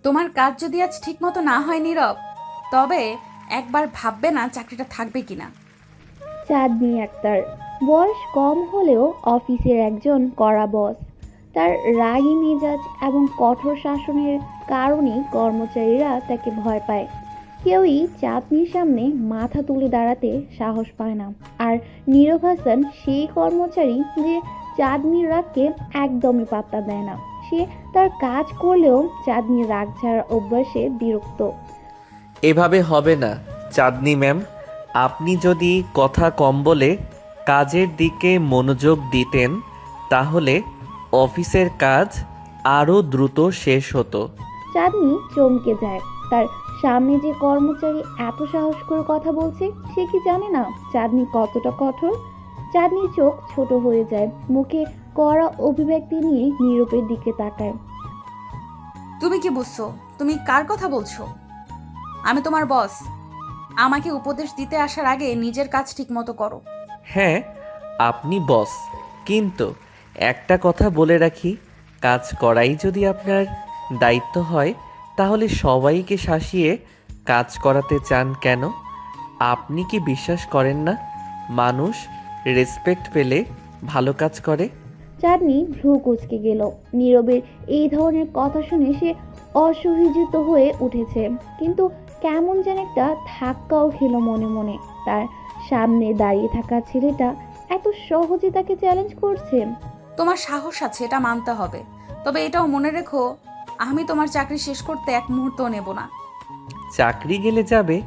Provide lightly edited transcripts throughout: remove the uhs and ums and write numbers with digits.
তোমার কাজ যদি আজ ঠিক মতো না হয় নীরব, তবে একবার ভাববে না চাকরিটা থাকবে কিনা। চাঁদনি আক্তার বয়স কম হলেও অফিসের একজন কড়া বস। তার রাগী মেজাজ এবং কঠোর শাসনের কারণেই কর্মচারীরা তাকে ভয় পায়। কেউই চাঁদনির সামনে মাথা তুলে দাঁড়াতে সাহস পায় না। আর নীরব হাসান সেই কর্মচারী যে চাঁদনির রাগকে একদমই পাত্তা দেয় না। সে তার কাজ করলেও চাঁদনির রাগ ছাড়ার অভ্যাসে বিরক্ত। এভাবে হবে না চাঁদনি ম্যাম। আপনি যদি কথা কম বলে কাজের দিকে মনোযোগ দিতেন তাহলে অফিসের কাজ আরও দ্রুত শেষ হতো। চাঁদনি চমকে যায়। তার সামনে যে কর্মচারী এত সাহস করে কথা বলছে, সে কি জানে না চাঁদনি কতটা কঠোর? চাঁদনির চোখ ছোট হয়ে যায়, মুখে কড়া অভিব্যক্তি নিয়ে নীরবের দিকে তাকায়। তুমি কি বুঝছো? তুমি কার কথা বলছো? আমি তোমার বস। আমাকে উপদেশ দিতে আসার আগে নিজের কাজ ঠিক মতো করো। হ্যাঁ, আপনি বস, কিন্তু একটা কথা বলে রাখি, কাজ করাই যদি আপনার দায়িত্ব হয় তাহলে সবাইকে শাসিয়ে কাজ করাতে চান কেন? আপনি কি বিশ্বাস করেন না মানুষ রেসপেক্ট পেলে ভালো কাজ করে? চাঁদনি ভ্রু কুঁচকে গেল। নীরবের এই ধরনের কথা শুনে সে অসহ্যিত হয়ে উঠেছে, কিন্তু কেমন যেন একটা ধাক্কাও খেলো মনে মনে। তার সামনে দাঁড়িয়ে থাকা ছেলেটা এত সহজে তাকে চ্যালেঞ্জ করছে। তোমার সাহস আছে, এটা মানতে হবে। তবে এটাও মনে রেখো, আমি তোমার চাকরি শেষ করতে এক মুহূর্তও নেব না। চাকরি গেলে যাবে,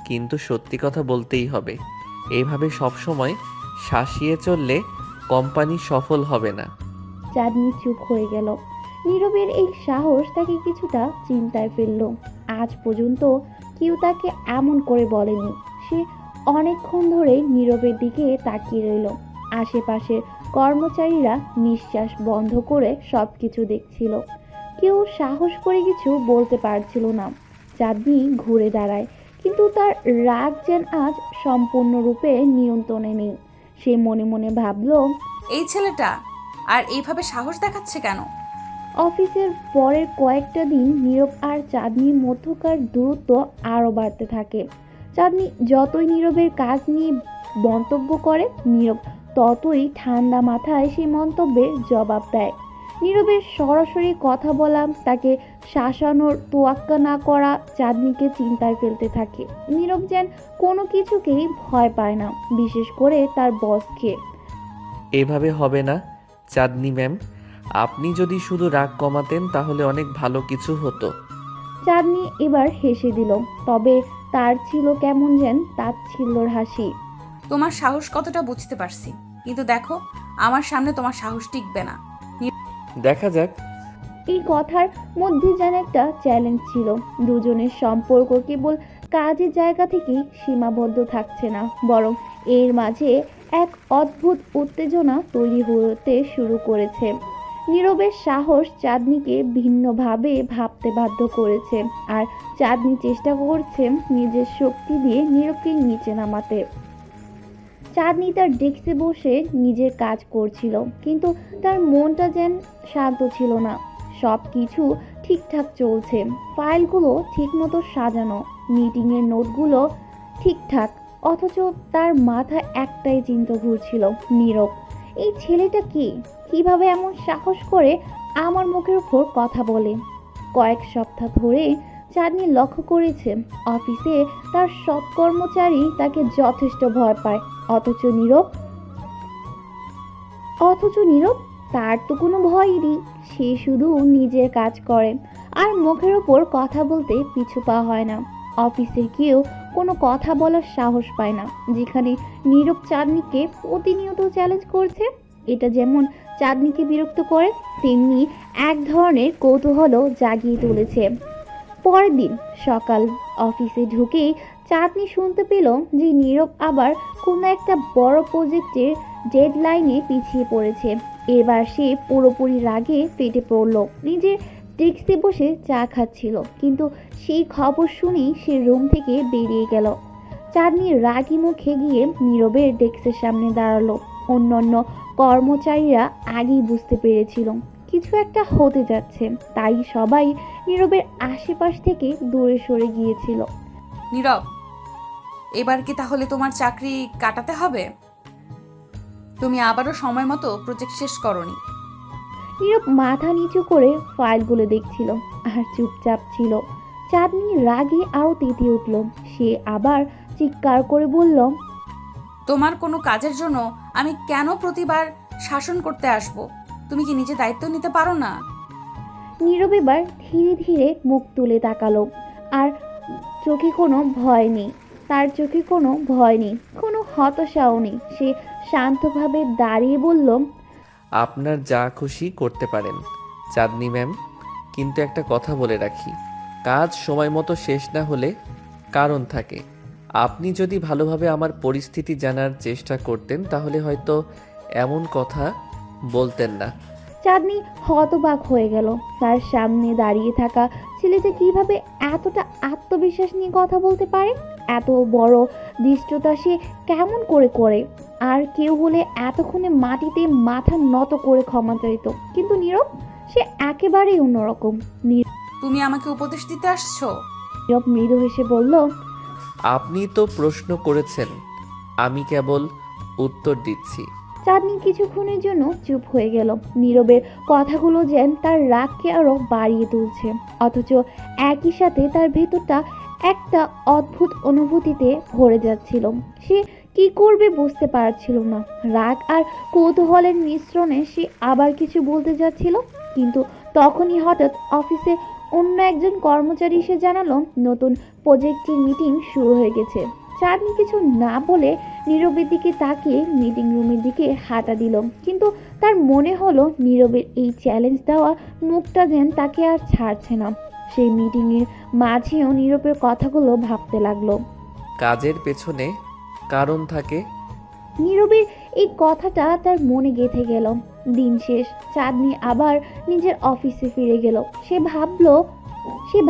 কিন্তু সত্যি কথা বলতেই হবে। এইভাবে সবসময় শাসিয়ে চললে কোম্পানি সফল হবে না। চাঁদনি চুপ হয়ে গেল। নীরবের এই সাহস তাকে কিছুটা চিন্তায় ফেলল। আজ পর্যন্ত কেউ তাকে এমন করে বলেনি। সে অনেকক্ষণ ধরে নীরবের দিকে তাকিয়ে রইল। আশেপাশের কর্মচারীরা নিঃশ্বাস বন্ধ করে সবকিছু দেখছিল। কেউ সাহস করে কিছু বলতে পারছিল না। চাঁদনি ঘুরে দাঁড়ায়, কিন্তু তার রাগ যেন আজ সম্পূর্ণরূপে নিয়ন্ত্রণে নেই। সে মনে মনে ভাবল, এই ছেলেটা আর এইভাবে সাহস দেখাচ্ছে কেন? অফিসের পরের কয়েকটা দিন নীরব আর চাঁদনির মধ্যকার দূরত্ব আরও বাড়তে থাকে। চাঁদনি যতই নীরবের কাজ নিয়ে মন্তব্য করে, নীরব ততই ঠান্ডা মাথায় সেই মন্তব্যের জবাব দেয়। নীরবের সরাসরি কথা বলা, তাকে শাসানোর তোয়াক্কা না করা চাঁদনিকে চিন্তায় ফেলতে থাকে। নীরব যেন কোনো কিছুকেই ভয় পায় না, বিশেষ করে তার বসকে। এভাবে হবে না চাঁদনি ম্যাম। আপনি যদি শুধু রাগ কমাতেন তাহলে অনেক ভালো কিছু হতো। চাঁদনি এবার হেসে দিল, তবে তার ছিল কেমন যেন তাচ্ছিল্যর হাসি। তোমার সাহস কতটা বুঝতে পারছি, কিন্তু দেখো, আমার সামনে তোমার সাহস টিকবে না। দেখা যাক। এই কথার মধ্যে যেন একটা চ্যালেঞ্জ ছিল। দুজনের সম্পর্ক কেবল কাজের জায়গা থেকেই সীমাবদ্ধ থাকছে না, বরং এর মাঝে এক অদ্ভুত উত্তেজনা তৈরি হতে শুরু করেছে। নীরবের সাহস চাঁদনিকে ভিন্নভাবে ভাবতে বাধ্য করেছে, আর চাঁদনি চেষ্টা করছে নিজের শক্তি দিয়ে নীরবকে নিচে নামাতে। চাঁদনি তার ডেস্কে বসে নিজের কাজ করছিল, কিন্তু তার মনটা যেন শান্ত ছিল না। সব কিছু ঠিকঠাক চলছে, ফাইলগুলো ঠিকমতো সাজানো, মিটিংয়ের নোটগুলো ঠিকঠাক, অথচ তার মাথায় একটাই চিন্তা ঘুরছিল, নীরব। এই ছেলেটা কি? কিভাবে এমন সাহস করে আমার মুখের উপর কথা বলে? কয়েক সপ্তাহ ধরে চাঁদনি লক্ষ্য করেছে অফিসে তার সব কর্মচারী তাকে যথেষ্ট ভয় পায়, অথচ নীরব অথচ নীরব, তার তো কোনো ভয়ই নেই। সে শুধু নিজের কাজ করে আর মুখের ওপর কথা বলতে পিছু পা হয় না। অফিসে কেউ কোনো কথা বলার সাহস পায় না, যেখানে নীরব চাঁদনিকে প্রতিনিয়ত চ্যালেঞ্জ করছে। এটা যেমন চাঁদনিকে বিরক্ত করে, তেমনি এক ধরনের কৌতূহল জাগিয়ে তুলেছে। পরের দিন সকাল, অফিসে ঢুকেই চাঁদনি শুনতে পেল যে নীরব আবার কোনো একটা বড় প্রজেক্টের ডেডলাইনে পিছিয়ে পড়েছে। এবার সে পুরোপুরি রাগে ফেটে পড়ল। নিজের ডেস্কে বসে চা খাচ্ছিল, কিন্তু সেই খবর শুনেই সে রুম থেকে বেরিয়ে গেল। চাঁদনি রাগী মুখে গিয়ে নীরবের ডেস্কের সামনে দাঁড়ালো। অন্যান্য কর্মচারীরা আগেই বুঝতে পেরেছিল কিছু একটা হতে যাচ্ছে, তাই সবাই নীরবের আশেপাশ থেকে দূরে সরে গিয়েছিল। নীরব, এবার কি তাহলে তোমার চাকরি কাটাতে হবে? তুমি আবারও সময় মতো প্রজেক্ট শেষ করনি। নীরব মাথা নিচু করে ফাইলগুলো দেখছিল আর চুপচাপ ছিল। চাঁদনি রাগে আরো তেতে উঠল। সে আবার চিৎকার করে বলল, তোমার কোনো কাজের জন্য আমি কেন প্রতিবার শাসন করতে আসব? তুমি কি নিজে দায়িত্ব নিতে পারো না? নীরব এবার ধীরে ধীরে মুখ তুলে তাকালো। আর চোখে কোনো ভয় নেই, তার চোখে কোনো ভয় নেই, কোনো হতাশাও নেই। সে শান্তভাবে দাঁড়িয়ে বলল, আপনার যা খুশি করতে পারেন চাঁদনি ম্যাম, কিন্তু একটা কথা বলে রাখি, কাজ সময় মতো শেষ না হলে কারণ থাকে। আপনি যদি ভালোভাবে আমার পরিস্থিতি জানার চেষ্টা করতেন তাহলে হয়তো এমন কথা বলতেন না। চাঁদনি হতবাক হয়ে গেল। তার সামনে দাঁড়িয়ে থাকা ছেলেটা কিভাবে এতটা আত্মবিশ্বাস নিয়ে কথা বলতে পারে? এত বড় দৃষ্টতা সে কেমন করে করে? আর কেউ হলে এতক্ষণে মাটিতে মাথা নত করে ক্ষমা চাইত, কিন্তু নীরব, সে একেবারেই অন্যরকম। তুমি আমাকে উপদেশ দিতে আসছো? নীরব মৃদু হেসে বলল, আপনি তো প্রশ্ন করেছেন, আমি কেবল উত্তর দিচ্ছি। চাঁদনি কিছুক্ষণের জন্য চুপ হয়ে গেল। নীরবের কথাগুলো যেন তার রাগকে আরো বাড়িয়ে তুলছে, অথচ একই সাথে তার ভেতরটা একটা অদ্ভুত অনুভূতিতে ভরে যাচ্ছিল। সে কি করবে বুঝতে পারছিল না। রাগ আর কৌতূহলের মিশ্রণে সে আবার কিছু বলতে যাচ্ছিল, কিন্তু তখনই হঠাৎ অফিসে অন্য একজন কর্মচারী এসে জানালো নতুন প্রজেক্টের মিটিং শুরু হয়ে গেছে। চাঁদনি কিছু না বলে নীরবের দিকে তাকিয়ে মিটিং রুমের দিকে হাঁটা দিল, কিন্তু তার মনে হলো নীরবের এই চ্যালেঞ্জ দেওয়া মুখটা যেন তাকে আর ছাড়ছে না। সেই মিটিংয়ের মাঝেও নীরবের কথাগুলো ভাবতে লাগলো। কাজের পেছনে কারণ থাকে। নীরবের এই কথাটা তার মনে গেঁথে গেল। দিন শেষ, চাঁদনি আবার নিজের অফিসে ফিরে গেল। সে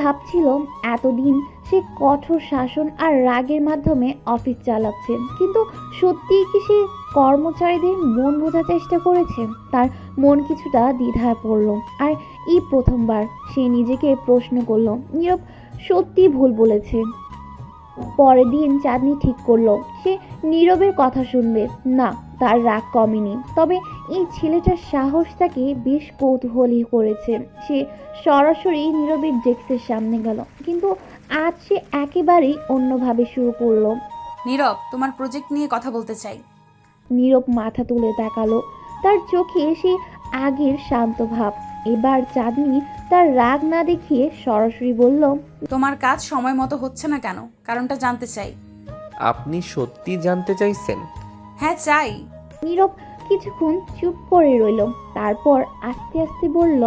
ভাবছিল এতদিন সে কঠোর শাসন আর রাগের মাধ্যমে অফিস চালাচ্ছে, কিন্তু সত্যিই কি সে কর্মচারীদের মন বোঝার চেষ্টা করেছে? তার মন কিছুটা দ্বিধায় পড়ল। আর এই প্রথমবার সে নিজেকে প্রশ্ন করলো, নীরব সত্যি ভুল বলেছে। পরের দিন চাঁদনি ঠিক করলো সে নীরবের কথা শুনবে না। তার রাগ কমেনি, তবে এই ছেলেটার সাহস তাকে বেশ কৌতূহলী করেছে। সে সরাসরি নীরবের ডেস্কের সামনে গেল, কিন্তু আজ সে একেবারেই অন্যভাবে শুরু করলো। নীরব, তোমার প্রজেক্ট নিয়ে কথা বলতে চাই। নীরব মাথা তুলে তাকালো। তার চোখে সে আগের শান্ত ভাব। এবার চাঁদনি তার রাগ না দেখিয়ে সরাসরি বলল, তোমার কাজ সময় মতো হচ্ছে না কেন? কারণটা জানতে চাই। আপনি সত্যি জানতে চাইছেন? হ্যাঁ, চাই। নীরব কিছুক্ষণ চুপ করে রইল, তারপর আস্তে আস্তে বলল।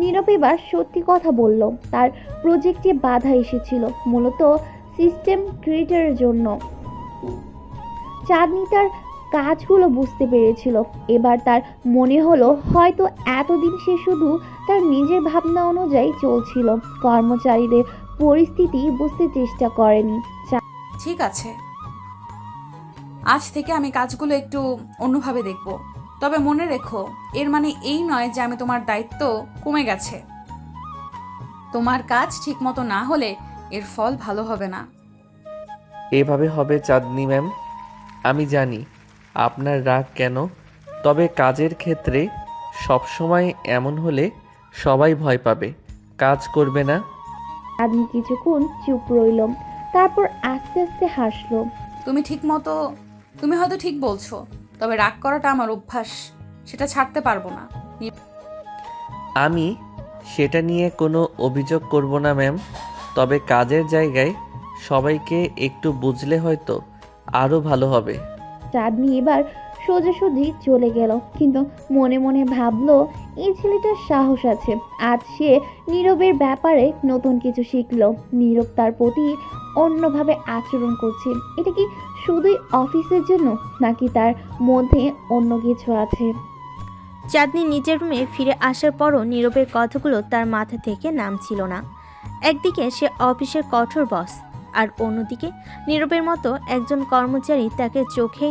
নীরব এবার সত্যি কথা বলল। তার প্রজেক্টে বাধা এসেছিল মূলত সিস্টেম ক্রিয়েটরের জন্য। চাঁদনি তার কাজগুলো বুঝতে পেরেছিল। এবার তার মনে হলো হয়তো এতদিন সে শুধু তার নিজের ভাবনা অনুযায়ী চলছিল, কর্মচারীদের পরিস্থিতি বুঝতে চেষ্টা করেনি। ঠিক আছে, আজ থেকে আমি কাজগুলো একটু অন্যভাবে দেখব। তবে মনে রেখো, এর মানে এই নয় যে আমি তোমার দায়িত্ব কমে গেছে। তোমার কাজ ঠিকমতো না হলে এর ফল ভালো হবে না। এভাবে হবে চাঁদনি ম্যাম। আমি জানি আপনার রাগ কেন, তবে কাজের ক্ষেত্রে সবসময় এমন হলে সবাই ভয় পাবে, কাজ করবে না। চাঁদনি কিছুক্ষণ চুপ রইল, তারপর আস্তে আস্তে হাসলো। তুমি হয়তো ঠিক বলছো, তবে রাগ করাটা আমার অভ্যাস, সেটা ছাড়তে পারবো না। আমি সেটা নিয়ে কোনো অভিযোগ করব না ম্যাম, তবে কাজের জায়গায় সবাইকে একটু বুঝলে হয়তো আরও ভালো হবে। চাঁদনি এবার সোজাসুজি চলে গেল, কিন্তু মনে মনে ভাবলো এই ছেলেটার সাহস আছে। আজ সে নীরবের ব্যাপারে নতুন কিছু শিখলো। নীরব তার প্রতি অন্যভাবে আচরণ করছে। এটা কি শুধুই অফিসের জন্য, নাকি তার মধ্যে অন্য কিছু আছে? চাঁদনি নিজের রুমে ফিরে আসার পরও নীরবের কথাগুলো তার মাথা থেকে নামছিল না। একদিকে সে অফিসের কঠোর বস, আর অন্যদিকে নীরবের মতো একজন কর্মচারী তাকে চোখে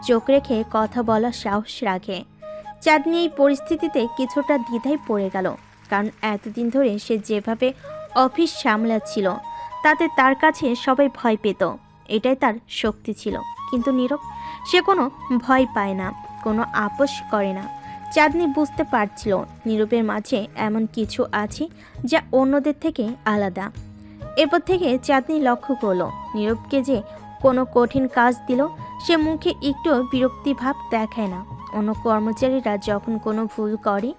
চোখ রেখে কথা বলার সাহস রাখে। চাঁদনি এই পরিস্থিতিতে কিছুটা দ্বিধায় পড়ে গেল, কারণ এতদিন ধরে সে যেভাবে অফিস সামলাচ্ছিল তাতে তার কাছে সবাই ভয় পেত, এটাই তার শক্তি ছিল। কিন্তু নীরব, সে কোনো ভয় পায় না, কোনো আপোষ করে না। চাঁদনি বুঝতে পারছিল নীরবের মাঝে এমন কিছু আছে যা অন্যদের থেকে আলাদা। এরপর থেকে চাঁদনি লক্ষ্য করলো নীরবকে যে কোনো কঠিন কাজ দিল সে মুখে একটু বিরক্তিভাব দেখায় না। অন্য কর্মচারীরা যখন কোনো ভুল করে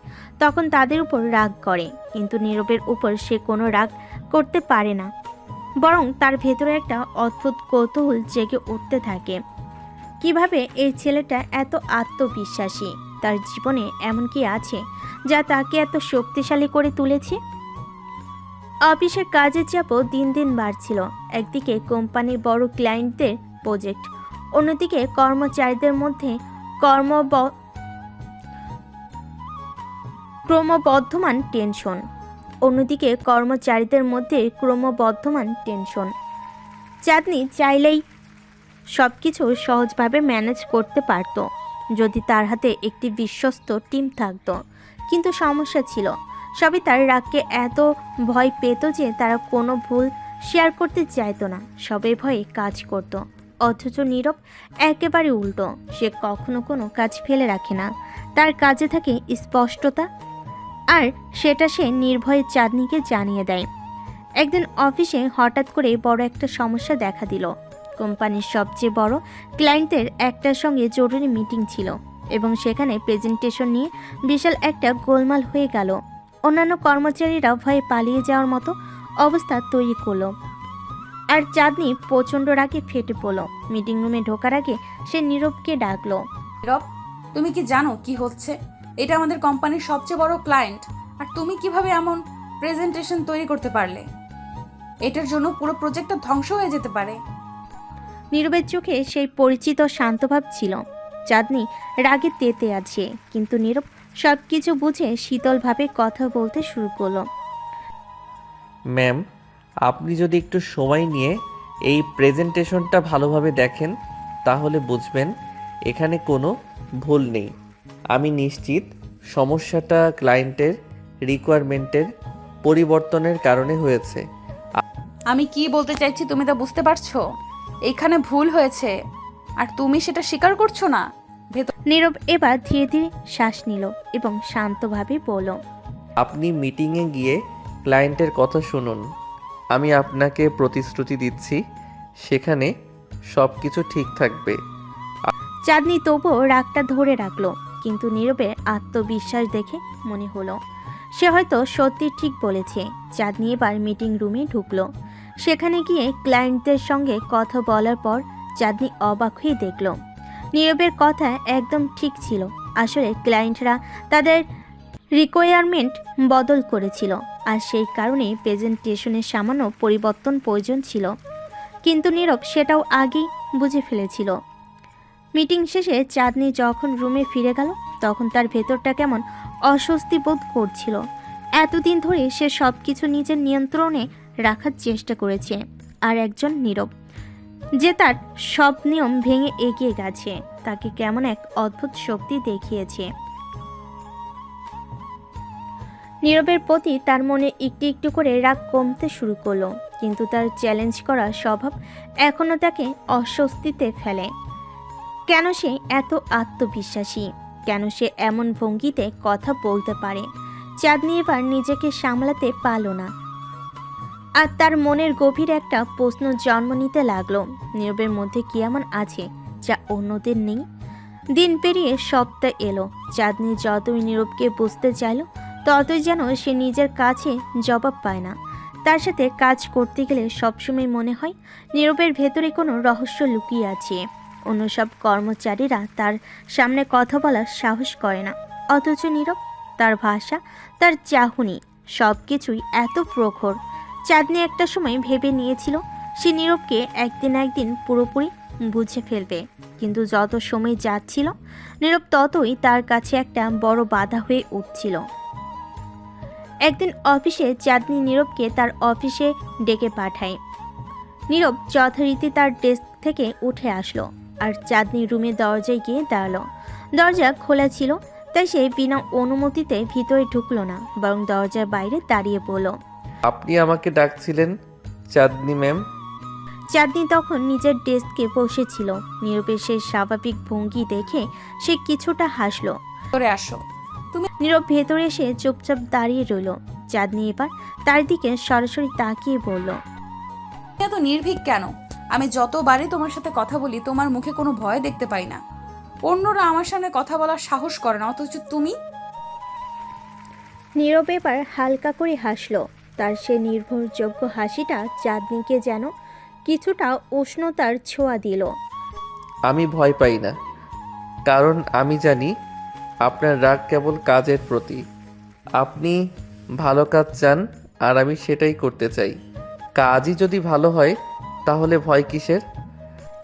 তখন তাদের উপর রাগ করে, কিন্তু নীরবের উপর সে কোনো রাগ করতে পারে না, বরং তার ভেতরে একটা অদ্ভুত কৌতূহল জেগে উঠতে থাকে। কিভাবে এই ছেলেটা এত আত্মবিশ্বাসী? তার জীবনে এমন কি আছে যা তাকে এত শক্তিশালী করে তুলেছে? অফিসের কাজের চাপও দিন দিন বাড়ছিল। একদিকে কোম্পানির বড় ক্লায়েন্টদের প্রজেক্ট, অন্যদিকে কর্মচারীদের মধ্যে ক্রমবর্ধমান টেনশন। চাঁদনি চাইলেই সবকিছু সহজভাবে ম্যানেজ করতে পারত যদি তার হাতে একটি বিশ্বস্ত টিম থাকতো, কিন্তু সমস্যা ছিল সবই তার রাগকে এত ভয় পেত যে তারা কোনো ভুল শেয়ার করতে চাইতো না, সবাই ভয়ে কাজ করত। অথচ নীরব একেবারে উল্টো, সে কখনো কোনো কাজ ফেলে রাখে না, তার কাজে থাকে স্পষ্টতা, আর সেটা সে নির্ভয়ে চাঁদনিকে জানিয়ে দেয়। একদিন অফিসে হঠাৎ করে বড় একটা সমস্যা দেখা দিল। কোম্পানির সবচেয়ে বড় ক্লায়েন্টের একটার সঙ্গে জরুরি মিটিং ছিল এবং সেখানে প্রেজেন্টেশন নিয়ে বিশাল একটা গোলমাল হয়ে গেল। অন্যান্য কর্মচারীরা ভয়ে পালিয়ে যাওয়ার মতো অবস্থা তৈরি করলো, আর চাঁদনি প্রচণ্ড রাগে ফেটে পড়ল। মিটিং রুমে ঢোকার আগে সে নীরবকে ডাকলো। নীরব, তুমি কি জানো কি হচ্ছে? এটা আমাদের কোম্পানির সবচেয়ে বড় ক্লায়েন্ট, আর তুমি কিভাবে এমন প্রেজেন্টেশন তৈরি করতে পারলে? এটার জন্য পুরো প্রজেক্টটা ধ্বংস হয়ে যেতে পারে। নীরবের চোখে সেই পরিচিত শান্তভাব ছিল। চাঁদনি রাগে তেতে আছে, কিন্তু নীরব সবকিছু বুঝে শীতলভাবে কথা বলতে শুরু করলো। ম্যাম, আপনি যদি একটু সময় নিয়ে এই প্রেজেন্টেশনটা ভালোভাবে দেখেন তাহলে বুঝবেন এখানে কোনো ভুল নেই। আমি নিশ্চিত সমস্যাটা ক্লায়েন্টের রিকোয়ারমেন্টের পরিবর্তনের কারণে হয়েছে। আমি কি বলতে চাইছি তুমি তা বুঝতে পারছো? এখানে ভুল হয়েছে আর তুমি সেটা স্বীকার করছো না। নীরব এবার ধীরে ধীরে শ্বাস নিল এবং শান্তভাবে বলল, আপনি মিটিংয়ে গিয়ে ক্লায়েন্টের কথা শুনুন। আমি আপনাকে প্রতিশ্রুতি দিচ্ছি সেখানে সব কিছু ঠিক থাকবে। চাঁদনি তবুও রাগটা ধরে রাখলো, কিন্তু নীরবের আত্মবিশ্বাস দেখে মনে হলো সে হয়তো সত্যি ঠিক বলেছে। চাঁদনি এবার মিটিং রুমে ঢুকলো। সেখানে গিয়ে ক্লায়েন্টদের সঙ্গে কথা বলার পর চাঁদনি অবাক হয়ে দেখল নীরবের কথা একদম ঠিক ছিল। আসলে ক্লায়েন্টরা তাদের রিকোয়ারমেন্ট বদল করেছিল, আর সেই কারণে প্রেজেন্টেশনের সামান্য পরিবর্তন প্রয়োজন ছিল, কিন্তু নীরব সেটাও আগেই বুঝে ফেলেছিল। মিটিং শেষে চাঁদনি যখন রুমে ফিরে গেল তখন তার ভেতরটা কেমন অস্বস্তি বোধ করছিল। এতদিন ধরে সে সব কিছু নিজের নিয়ন্ত্রণে রাখার চেষ্টা করেছে, আর একজন নীরব যে তার সব নিয়ম ভেঙে এগিয়ে গেছে তাকে কেমন এক অদ্ভুত শক্তি দেখিয়েছে। নীরবের প্রতি তার মনে একটু একটু করে রাগ কমতে শুরু করলো, কিন্তু তার চ্যালেঞ্জ করা স্বভাব এখনও তাকে অস্বস্তিতে ফেলে। কেন সে এত আত্মবিশ্বাসী? কেন সে এমন ভঙ্গিতে কথা বলতে পারে? চাঁদনি এবার নিজেকে সামলাতে পারল না, আর তার মনের গভীর একটা প্রশ্ন জন্ম নিতে লাগলো, নীরবের মধ্যে কি এমন আছে যা অন্যদের নেই? দিন পেরিয়ে সপ্তাহ এলো। চাঁদনি যতই নীরবকে বুঝতে চাইল ততই যেন সে নিজের কাছে জবাব পায় না। তার সাথে কাজ করতে গেলে সবসময় মনে হয় নীরবের ভেতরে কোনো রহস্য লুকিয়ে আছে। অন্য সব কর্মচারীরা তার সামনে কথা বলার সাহস করে না, অথচ নীরব, তার ভাষা, তার চাহনি সব কিছুই এত প্রখর। চাঁদনি একটা সময় ভেবে নিয়েছিল সে নীরবকে একদিন পুরোপুরি বুঝে ফেলবে, কিন্তু যত সময় যাচ্ছিল নীরব ততই তার কাছে একটা বড় বাধা হয়ে উঠছিল। একদিন অফিসে চাঁদনি নীরবকে তার অফিসে ডেকে পাঠায়। নীরব যথারীতি তার ডেস্ক থেকে উঠে আসলো আর চাঁদনি রুমের দরজায় গিয়ে দাঁড়ালো। দরজা খোলা ছিল, তাই সে বিনা অনুমতিতে ভিতরে ঢুকলো না, বরং দরজার বাইরে দাঁড়িয়ে বলল। আপনি আমাকে ডাকছিলেন চাঁদনি ম্যাম? চাঁদনি তখন নিজের ডেস্কে বসেছিল। নীরবের সেই স্বাভাবিক ভঙ্গি দেখে সে কিছুটা হাসলো। করে আসো। নীরব ভেতরে এসে চুপচাপ দাঁড়িয়ে রইল। চাঁদনি এবার তার দিকে সরাসরি তাকিয়ে বলল। তুমি এত নির্ভীক কেন? আমি যতবারই তোমার সাথে কথা বলি তোমার মুখে কোনো ভয় দেখতে পাই না। অন্যরা আমার সামনে কথা বলার সাহস করে না, অথচ তুমি। নীরব এবার হালকা করে হাসলো। তার সে নির্ভরযোগ্য হাসিটা চাঁদনিকে যেন কিছুটা উষ্ণতার ছোঁয়া দিল। আমি ভয় পাই না, কারণ আমি জানি আপনার রাগ কেবল কাজের প্রতি। আপনি ভালো কাজ চান আর আমি সেটাই করতে চাই। কাজই যদি ভালো হয় তাহলে ভয় কিসের?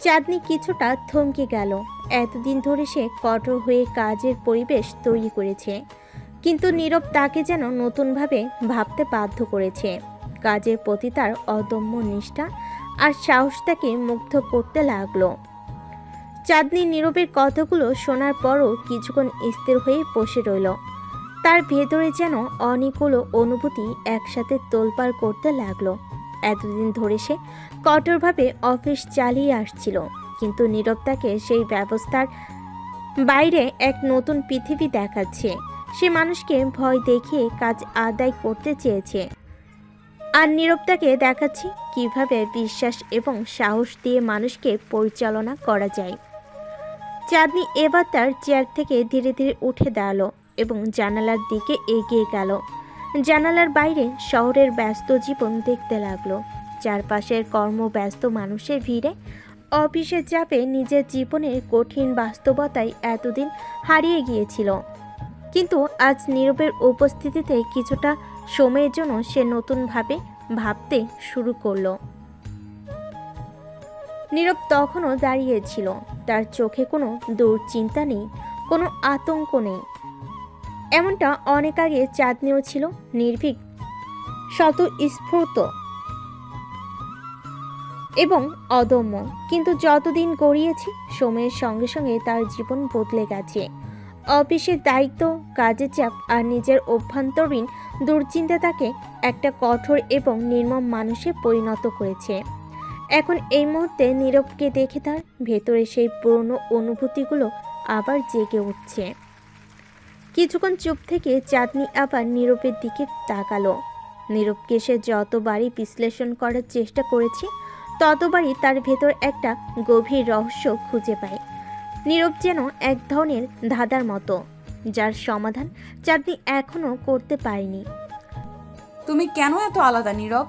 চাঁদনি কিছুটা থমকে গেল। এতদিন ধরে সে কঠোর হয়ে কাজের পরিবেশ তৈরি করেছে, কিন্তু নীরব তাকে যেন নতুনভাবে ভাবতে বাধ্য করেছে। কাজের প্রতি তার অদম্য নিষ্ঠা আর সাহস তাকে মুগ্ধ করতে লাগলো। চাঁদনি নীরবের কথাগুলো শোনার পরও কিছুক্ষণ স্থির হয়ে বসে রইল। তার ভেতরে যেন অনেকগুলো অনুভূতি একসাথে তোলপাড় করতে লাগলো। এতদিন ধরে সে কঠোরভাবে অফিস চালিয়ে আসছিল, কিন্তু নীরব তাকে সেই ব্যবস্থার বাইরে এক নতুন পৃথিবী দেখাচ্ছে। সে মানুষকে ভয় দেখিয়ে কাজ আদায় করতে চেয়েছে, আর নীরব তাকে দেখাচ্ছে কিভাবে বিশ্বাস এবং সাহস দিয়ে মানুষকে পরিচালনা করা যায়। চাঁদনি এবার তার চেয়ার থেকে ধীরে ধীরে উঠে দাঁড়ালো এবং জানালার দিকে এগিয়ে গেল। জানালার বাইরে শহরের ব্যস্ত জীবন দেখতে লাগলো। চারপাশের কর্মব্যস্ত মানুষের ভিড়ে, অফিসের চাপে নিজের জীবনের কঠিন বাস্তবতায় এতদিন হারিয়ে গিয়েছিল। কিন্তু আজ নীরবের উপস্থিতিতে কিছুটা সময়ের জন্য সে নতুনভাবে ভাবতে শুরু করলো। নীরব তখনও দাঁড়িয়েছিল। তার চোখে কোনো দুশ্চিন্তা নেই, কোনো আতঙ্ক নেই। এমনটা অনেক আগে চাঁদনিও ছিল, নির্ভীক, স্বতঃস্ফূর্ত এবং অদম্য। কিন্তু যতদিন গড়িয়েছে, সময়ের সঙ্গে সঙ্গে তার জীবন বদলে গেছে। অফিসের দায়িত্ব, কাজের চাপ আর নিজের অভ্যন্তরীণ দুশ্চিন্তা তাকে একটা কঠোর এবং নির্মম মানুষে পরিণত করেছে। এখন এই মুহূর্তে নীরবকে দেখে তার ভেতরে সেই পুরনো অনুভূতিগুলো আবার জেগে উঠছে। কিছুক্ষণ চুপ থেকে চাঁদনি আবার নীরবের দিকে তাকালো। নীরবকে সে যতবারই বিশ্লেষণ করার চেষ্টা করেছে, ততবারই তার ভেতর একটা গভীর রহস্য খুঁজে পায়। নীরব যেন এক ধরনের ধাঁধার মতো, যার সমাধান চাঁদনি এখনো করতে পারেনি। তুমি কেন এত আলাদা নীরব?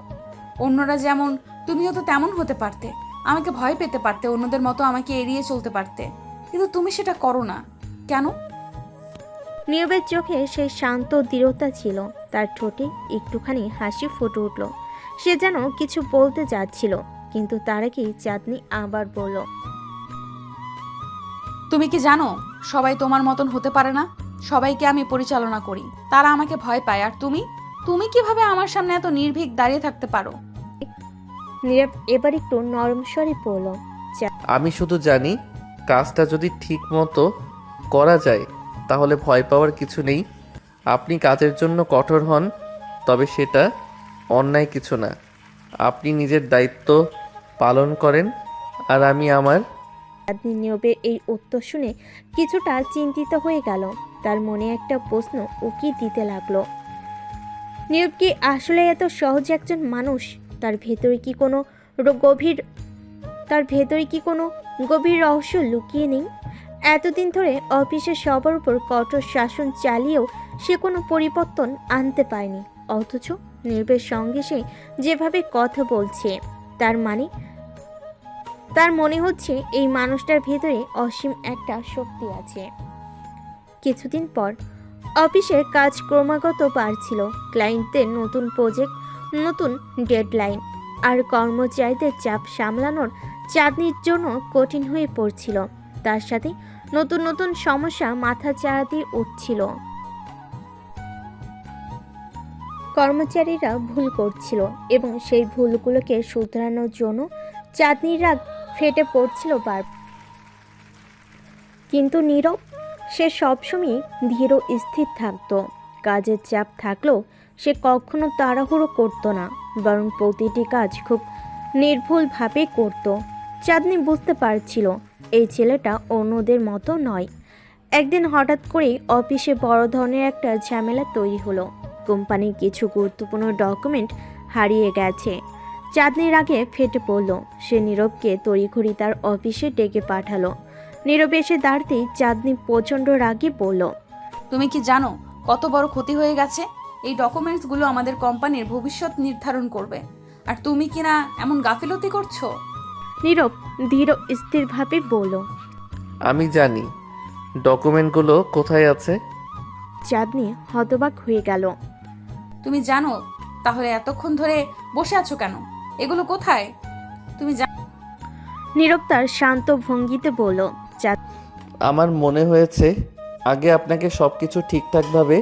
অন্যরা যেমন তুমিও তো তেমন হতে পারতে। আমাকে ভয় পেতে পারতে, অন্যদের মতো আমাকে এড়িয়ে চলতে পারতে, কিন্তু তুমি সেটা করো না কেন? নীরবের চোখে সেই শান্ত দৃঢ়তা ছিল। তার ঠোঁটে একটুখানি হাসি ফুটে উঠল। সে যেন কিছু বলতে যাচ্ছিল, কিন্তু তার আগেই চাঁদনি আবার বলল। তুমি কি জানো, সবাই তোমার মতন হতে পারে না। সবাইকে আমি পরিচালনা করি, তারা আমাকে ভয় পায়। আর তুমি তুমি কিভাবে আমার সামনে এত নির্ভীক দাঁড়িয়ে থাকতে পারো? নীরব এবার একটু নরম স্বরে বলল। আমি শুধু জানি কাজটা যদি ঠিক মতো করা যায় তাহলে ভয় পাওয়ার কিছু নেই। আপনি কাজের জন্য কঠোর হন, তবে সেটা অন্যায় কিছু না। আপনি নিজের দায়িত্ব পালন করেন আর আমি আমার। চাঁদনি নীরবের এই উত্তর শুনে কিছুটা চিন্তিত হয়ে গেল। তার মনে একটা প্রশ্ন উকি দিতে লাগলো। নীরব কি আসলে এত সহজ একজন মানুষ? তার ভেতরে কি কোনো গভীর রহস্য লুকিয়ে নেই? এতদিন ধরে অফিসের সবার উপর কঠোর শাসন চালিয়েও সে কোনো পরিবর্তন আনতে পারেনি, অথচ নীরবের সঙ্গে সে যেভাবে কথা বলছে, তার মনে হচ্ছে এই মানুষটার ভেতরে অসীম একটা শক্তি আছে। কিছুদিন পর অফিসের কাজ ক্রমাগত বাড়ছিল। ক্লায়েন্টদের নতুন প্রজেক্ট, নতুন ডেডলাইন আর কর্মচারীদের চাপ সামলানোর চাঁদনির জন্য কঠিন হয়ে পড়ছিল। তার সাথে নতুন নতুন সমস্যা মাথা চাড়া দিয়ে উঠছিল। কর্মচারীরা ভুল করছিল এবং সেই ভুলগুলোকে শুধরানোর জন্য চাঁদনির রাগ ফেটে পড়ছিল বার। কিন্তু নীরব সে সবসময় ধীর ও স্থির থাকতো। কাজের চাপ থাকলেও সে কখনো তাড়াহুড়ো করতো না, বরং প্রতিটি কাজ খুব নির্ভুলভাবে করত। চাঁদনি বুঝতে পারছিল এই ছেলেটা অন্যদের মতো নয়। একদিন হঠাৎ করেই অফিসে বড় ধরনের একটা ঝামেলা তৈরি হলো। কোম্পানির কিছু গুরুত্বপূর্ণ ডকুমেন্ট হারিয়ে গেছে। চাঁদনির আগে ফেটে পড়ল। সে নীরবকে তড়িঘড়ি তার অফিসে ডেকে পাঠালো। নীরব এসে দাঁড়াতেই চাঁদনি প্রচণ্ড রাগে বলল, তুমি কি জানো কত বড় ক্ষতি হয়ে গেছে? এই ডকুমেন্টসগুলো আমাদের কোম্পানির ভবিষ্যৎ নির্ধারণ করবে, আর তুমি কি না এমন গাফিলতি করছো? নীরব ধীর স্থিরভাবে বলল। আমি জানি ডকুমেন্টগুলো কোথায় আছে। চাঁদনি হতবাক হয়ে গেল। তুমি জানো, তাহলে এতক্ষণ ধরে বসে আছো কেন? এগুলো কোথায় তুমি নীরব তার শান্ত ভঙ্গিতে বলল, আমার মনে হয়েছে আগে আপনাকে সব কিছু ঠিকঠাকভাবে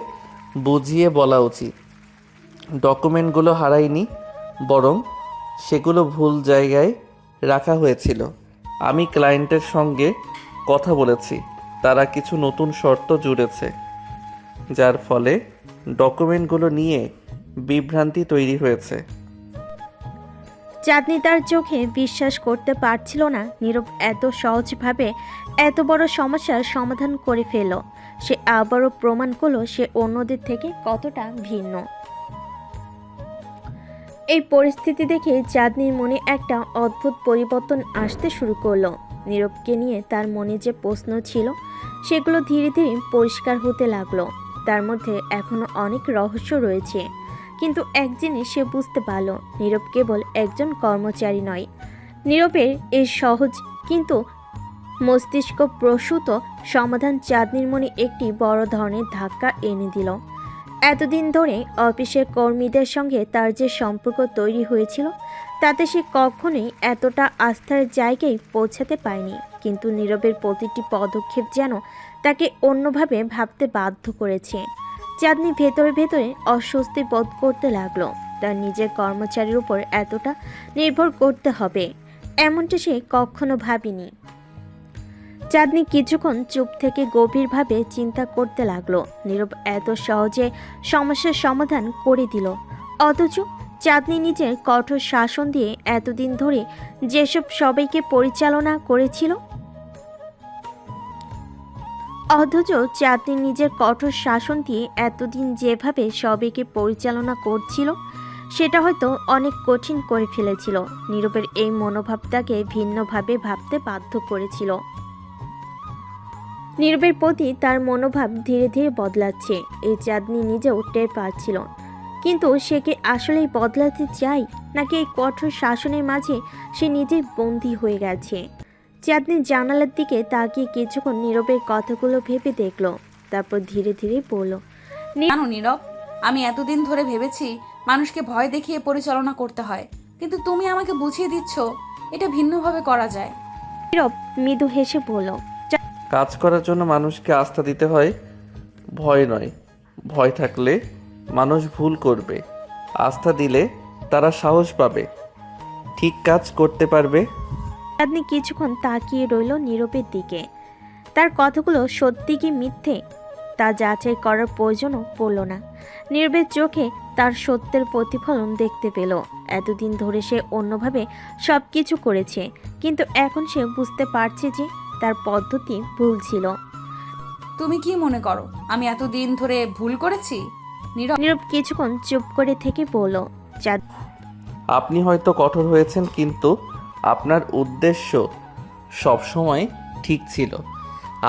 বুঝিয়ে বলা উচিত। ডকুমেন্টগুলো হারায়নি, বরং সেগুলো ভুল জায়গায় রাখা হয়েছিল। আমি ক্লায়েন্টের সঙ্গে কথা বলেছি, তারা কিছু নতুন শর্ত জুড়েছে, যার ফলে ডকুমেন্টগুলো নিয়ে বিভ্রান্তি তৈরি হয়েছে। চাঁদনি তার চোখে বিশ্বাস করতে পারছিল না নীরব এত সহজভাবে এত বড় সমস্যার সমাধান করে ফেলল। সে আবারও প্রমাণ করলো সে অন্যদের থেকে কতটা ভিন্ন। এই পরিস্থিতি দেখে চাঁদনির মনে একটা অদ্ভুত পরিবর্তন আসতে শুরু করলো। নীরবকে নিয়ে তার মনে যে প্রশ্ন ছিল সেগুলো ধীরে ধীরে পরিষ্কার হতে লাগলো। তার মধ্যে এখনো অনেক রহস্য রয়েছে, কিন্তু এক জিনিস সে বুঝতে পারল, নীরব কেবল একজন কর্মচারী নয়। নীরবের এই সহজ কিন্তু মস্তিষ্ক প্রসূত সমাধান চাঁদনির মনে একটি বড় ধরনের ধাক্কা এনে দিল। এতদিন ধরে অফিসের কর্মীদের সঙ্গে তার যে সম্পর্ক তৈরি হয়েছিল তাতে সে কখনোই এতটা আস্থার জায়গায় পৌঁছাতে পারেনি, কিন্তু নীরবের প্রতিটি পদক্ষেপ যেন তাকে অন্যভাবে ভাবতে বাধ্য করেছে। চাঁদনি ভেতরে ভেতরে অস্বস্তি বোধ করতে লাগলো। তার নিজের কর্মচারীর উপর এতটা নির্ভর করতে হবে এমনটা সে কখনো ভাবেনি। চাঁদনি কিছুক্ষণ চুপ থেকে গভীরভাবে চিন্তা করতে লাগলো। নীরব এত সহজে সমস্যার সমাধান করে দিল, অথচ চাঁদনি নিজের কঠোর শাসন দিয়ে এতদিন ধরে যেসব সবাইকে পরিচালনা করেছিল এতদিন যেভাবে সবাইকে পরিচালনা করছিল সেটা হয়তো অনেক কঠিন করে ফেলেছিল। নীরবের এই মনোভাবটাকে ভিন্নভাবে ভাবতে বাধ্য করেছিল। নীরবের প্রতি তার মনোভাব ধীরে ধীরে বদলাচ্ছে, এই চাঁদনি নিজেও টের পাচ্ছিল। কিন্তু সে কি আসলেই বদলাতে চায়, নাকি এই কঠোর শাসনের মাঝে সে নিজেই বন্দী হয়ে গেছে? চাঁদনি জানালার দিকে তাকিয়ে কিছুক্ষণ নীরবের কথাগুলো ভেবে দেখল, তারপর ধীরে ধীরে বলল, জানো নীরব, আমি এতদিন ধরে ভেবেছি মানুষকে ভয় দেখিয়ে পরিচালনা করতে হয়, কিন্তু তুমি আমাকে বুঝিয়ে দিচ্ছ এটা ভিন্নভাবে করা যায়। নীরব মৃদু হেসে বলল, কাজ করার জন্য মানুষকে আস্থা দিতে হয়, ভয় নয়। ভয় থাকলে মানুষ ভুল করবে, আস্থা দিলে তারা সাহস পাবে, ঠিক কাজ করতে পারবে। চাঁদনি কিছুক্ষণ তাকিয়ে রইল নীরবের দিকে। তার কথাগুলো সত্যি কি মিথ্যে তা যাচাই করার প্রয়োজনও পড়ল না। নীরবের চোখে তার সত্যের প্রতিফলন দেখতে পেল। এতদিন ধরে সে অন্যভাবে সব কিছু করেছে, কিন্তু এখন সে বুঝতে পারছে যে তার পদ্ধতি ভুল ছিল। তুমি কি মনে করো আমি এতদিন ধরে ভুল করেছি? নীরব কিছুক্ষণ চুপ করে থেকে বলল, আপনি হয়তো কঠোর হয়েছেন, কিন্তু আপনার উদ্দেশ্য সবসময় ঠিক ছিল।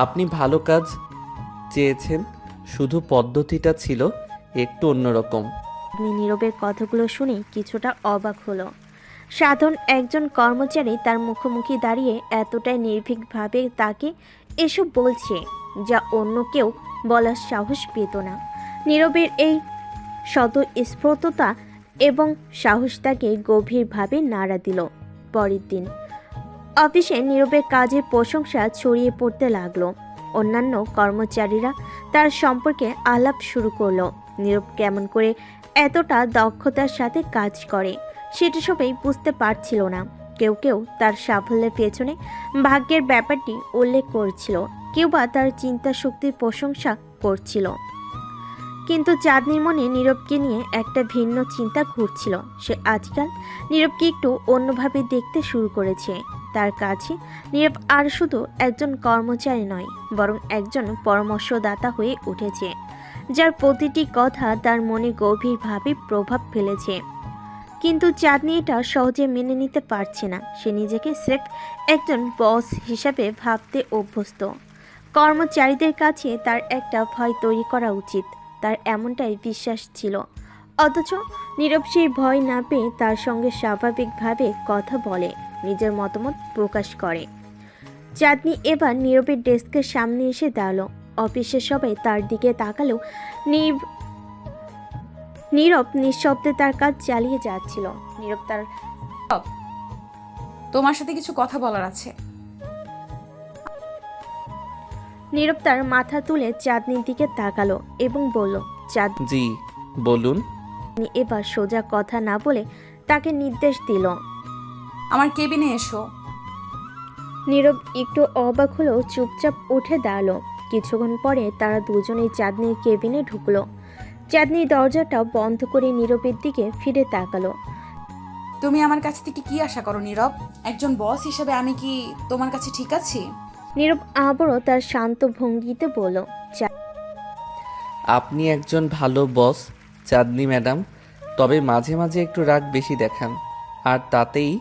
আপনি ভালো কাজ চেয়েছেন, শুধু পদ্ধতিটা ছিল একটু অন্যরকম। নীরবের কথাগুলো শুনে কিছুটা অবাক হলো। সাধারণ একজন কর্মচারী তার মুখোমুখি দাঁড়িয়ে এতটাই নির্ভীকভাবে তাকে এসব বলছে, যা অন্য কেউ বলার সাহস পেত না। নীরবের এই স্বতঃস্ফূর্ততা এবং সাহস তাকে গভীরভাবে নাড়া দিল। পরের দিন অফিসে নীরবের কাজের প্রশংসা ছড়িয়ে পড়তে লাগলো। অন্যান্য কর্মচারীরা তার সম্পর্কে আলাপ শুরু করলো। নীরব কেমন করে এতটা দক্ষতার সাথে কাজ করে সেটা সবাই বুঝতে পারছিল না। কেউ কেউ তার সাফল্যের পেছনে ভাগ্যের ব্যাপারটি উল্লেখ করছিল, কেউ বা তার চিন্তা শক্তির প্রশংসা করছিল। কিন্তু চাঁদনির মনে নীরবকে নিয়ে একটা ভিন্ন চিন্তা ঘুরছিল। সে আজকাল নীরবকে একটু অন্যভাবে দেখতে শুরু করেছে। তার কাছে নীরব আর শুধু একজন কর্মচারী নয়, বরং একজন পরামর্শদাতা হয়ে উঠেছে, যার প্রতিটি কথা তার মনে গভীরভাবে প্রভাব ফেলেছে। কিন্তু চাঁদনি এটা সহজে মেনে নিতে পারছে না। সে নিজেকে স্রেফ একজন বস হিসাবে ভাবতে অভ্যস্ত। কর্মচারীদের কাছে তার একটা ভয় তৈরি করা উচিত, তার এমনটাই বিশ্বাস ছিল। অথচ নীরব সেই ভয় না পেয়ে তার সঙ্গে স্বাভাবিকভাবে কথা বলে, নিজের মতামত প্রকাশ করে। চাঁদনি এবার নীরবের ডেস্কের সামনে এসে দাঁড়ালো। অফিসের সবাই তার দিকে তাকালেও নীরব নিঃশব্দে তার কাজ চালিয়ে যাচ্ছিল। নীরব তার তোমার সাথে কিছু কথা বলার আছে। নীরব তার মাথা তুলে চাঁদনির দিকে তাকালো এবং বলল, চাঁদনি জি বলুন। এবার সোজা কথা না বলে তাকে নির্দেশ দিল। আমার কেবিনে এসো। নীরব একটু অবাক হলেও চুপচাপ উঠে দাঁড়ালো। কিছুক্ষণ পরে তারা দুজনেই চাঁদনির কেবিনে ঢুকলো। চাঁদনি দরজাটা বন্ধ করে নীরবের দিকে ফিরে তাকালো। তুমি আমার কাছ থেকে কি আশা করো নীরব? একজন বস হিসেবে আমি কি তোমার কাছে ঠিক আছি? নীরব আবারও তার শান্ত ভঙ্গিতে বলল, আপনি একজন ভালো বস চাঁদনি ম্যাডাম, তবে মাঝে মাঝে একটু রাগ বেশি দেখান, আর তাতেই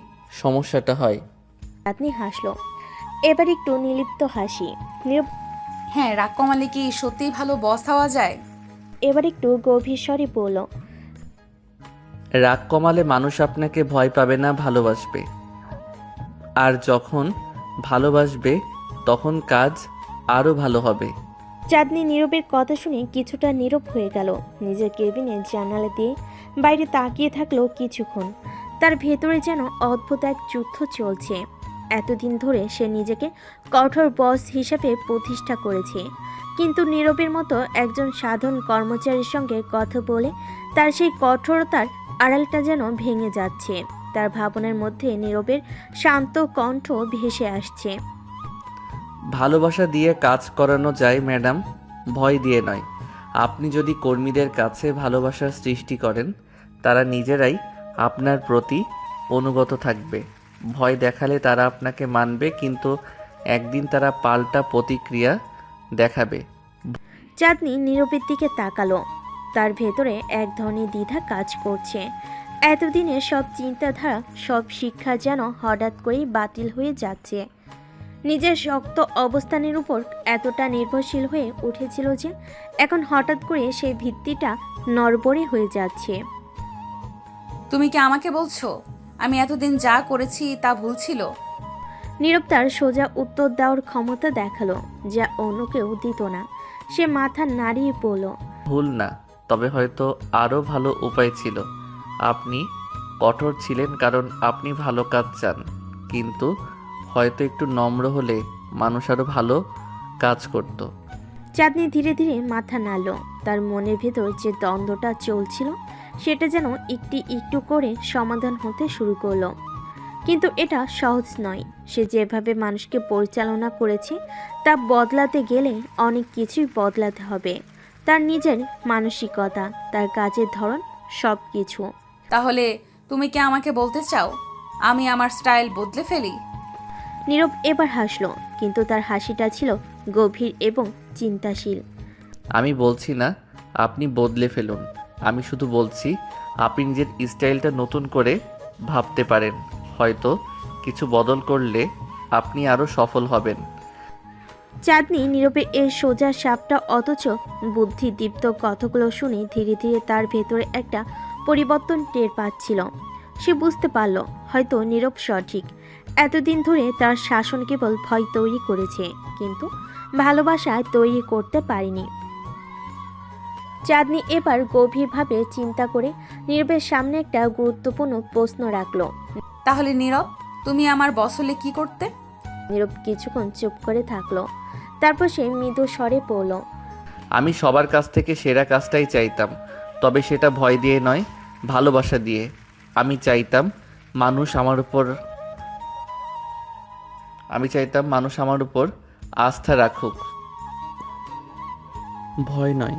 সমস্যাটা হয়। চাঁদনি হাসলো, এবার একটু নির্লিপ্ত হাসি। নীরব হ্যাঁ, রাগ কমালে কি সত্যিই ভালো বস হওয়া যায়? এবার একটু গভীর স্বরে বলল, রাগ কমালে মানুষ আপনাকে ভয় পাবে না, ভালোবাসবে। আর যখন ভালোবাসবে তখন কাজ আরও ভালো হবে। চাঁদনি নীরবের কথা শুনে কিছুটা নীরব হয়ে গেল। নিজের কেবিনে জানালা দিয়ে বাইরে তাকিয়ে থাকলো কিছুক্ষণ। তার ভেতরে যেন অদ্ভুত এক যুদ্ধ চলছে। এতদিন ধরে সে নিজেকে কঠোর বস হিসেবে প্রতিষ্ঠা করেছে, কিন্তু নীরবের মতো একজন সাধারণ কর্মচারীর সঙ্গে কথা বলে তার সেই কঠোরতার আড়ালটা যেন ভেঙে যাচ্ছে। তার ভাবনার মধ্যে নীরবের শান্ত কণ্ঠ ভেসে আসছে। ভালোবাসা দিয়ে কাজ করানো যায় ম্যাডাম, ভয় দিয়ে নয়। আপনি যদি কর্মীদের কাছে ভালোবাসার সৃষ্টি করেন, তারা নিজেরাই আপনার প্রতি অনুগত থাকবে। ভয় দেখালে তারা আপনাকে মানবে, কিন্তু একদিন তারা পাল্টা প্রতিক্রিয়া দেখাবে। চাঁদনি নীরবের দিকে তাকালো। তার ভেতরে এক ধরনের দ্বিধা কাজ করছে। এতদিনের সব চিন্তাধারা, সব শিক্ষা যেন হঠাৎ করেই বাতিল হয়ে যাচ্ছে। নিজের শক্ত অবস্থানের উপর এতটা নির্ভরশীল হয়ে উঠেছিল যে এখন হঠাৎ করে সেই ভিত্তিটা নড়বড়ে হয়ে যাচ্ছে। তুমি কি আমাকে বলছো আমি এতদিন যা করেছি তা ভুল ছিল? নীরব তার সোজা উত্তর দেওয়ার ক্ষমতা দেখালো, যা অন্য কেউ দিত না। সে মাথা নাড়িয়ে বলল, ভুল না, তবে হয়তো আরও ভালো উপায় ছিল। আপনি কঠোর ছিলেন কারণ আপনি ভালো কাজ চান, কিন্তু হয়তো একটু নম্র হলে মানুষ আরও ভালো কাজ করত। চাঁদনি ধীরে ধীরে মাথা নাড়ল। তার মনের ভেতর যে দ্বন্দ্বটা চলছিল সেটা যেন একটু একটু করে সমাধান হতে শুরু করলো। কিন্তু এটা সহজ নয়। সে যেভাবে মানুষকে পরিচালনা করেছে তা বদলাতে গেলে অনেক কিছুই বদলাতে হবে। তার নিজের মানসিকতা, তার কাজের ধরন, সব কিছু। তাহলে তুমি কি আমাকে বলতে চাও আমি আমার স্টাইল বদলে ফেলি? নীরব এবার হাসলো, কিন্তু তার হাসিটা ছিল গভীর এবং চিন্তাশীল। আমি বলছি না আপনি বদলে ফেলুন, আমি শুধু বলছি আপনি নিজের স্টাইলটা নতুন করে ভাবতে পারেন। হয়তো কিছু বদল করলে আপনি আরও সফল হবেন। চাঁদনি নীরবের এই সোজা সাপটা অথচ বুদ্ধিদীপ্ত কথাগুলো শুনে ধীরে ধীরে তার ভেতরে একটা পরিবর্তন টের পাচ্ছিল। সে বুঝতে পারল হয়তো নীরব সঠিক। এতদিন ধরে তার শাসন কেবল ভয় তৈরি করেছে, কিন্তু ভালোবাসায় তৈরি করতে পারেনি। চাঁদনি এবার গভীরভাবে চিন্তা করে নীরবের সামনে একটা গুরুত্বপূর্ণ প্রশ্ন রাখলো। তাহলে নীরব, তুমি আমার বস হলে কি করতে? নীরব কিছুক্ষণ চুপ করে থাকলো। তারপর সে মৃদু স্বরে বলল, আমি সবার কাছ থেকে সেরা কাজটাই চাইতাম, তবে সেটা ভয় দিয়ে নয়, ভালোবাসা দিয়ে। আমি চাইতাম মানুষ আমার উপর আমি চাইতাম মানুষ আমার উপর আস্থা রাখুক। ভয় নয়।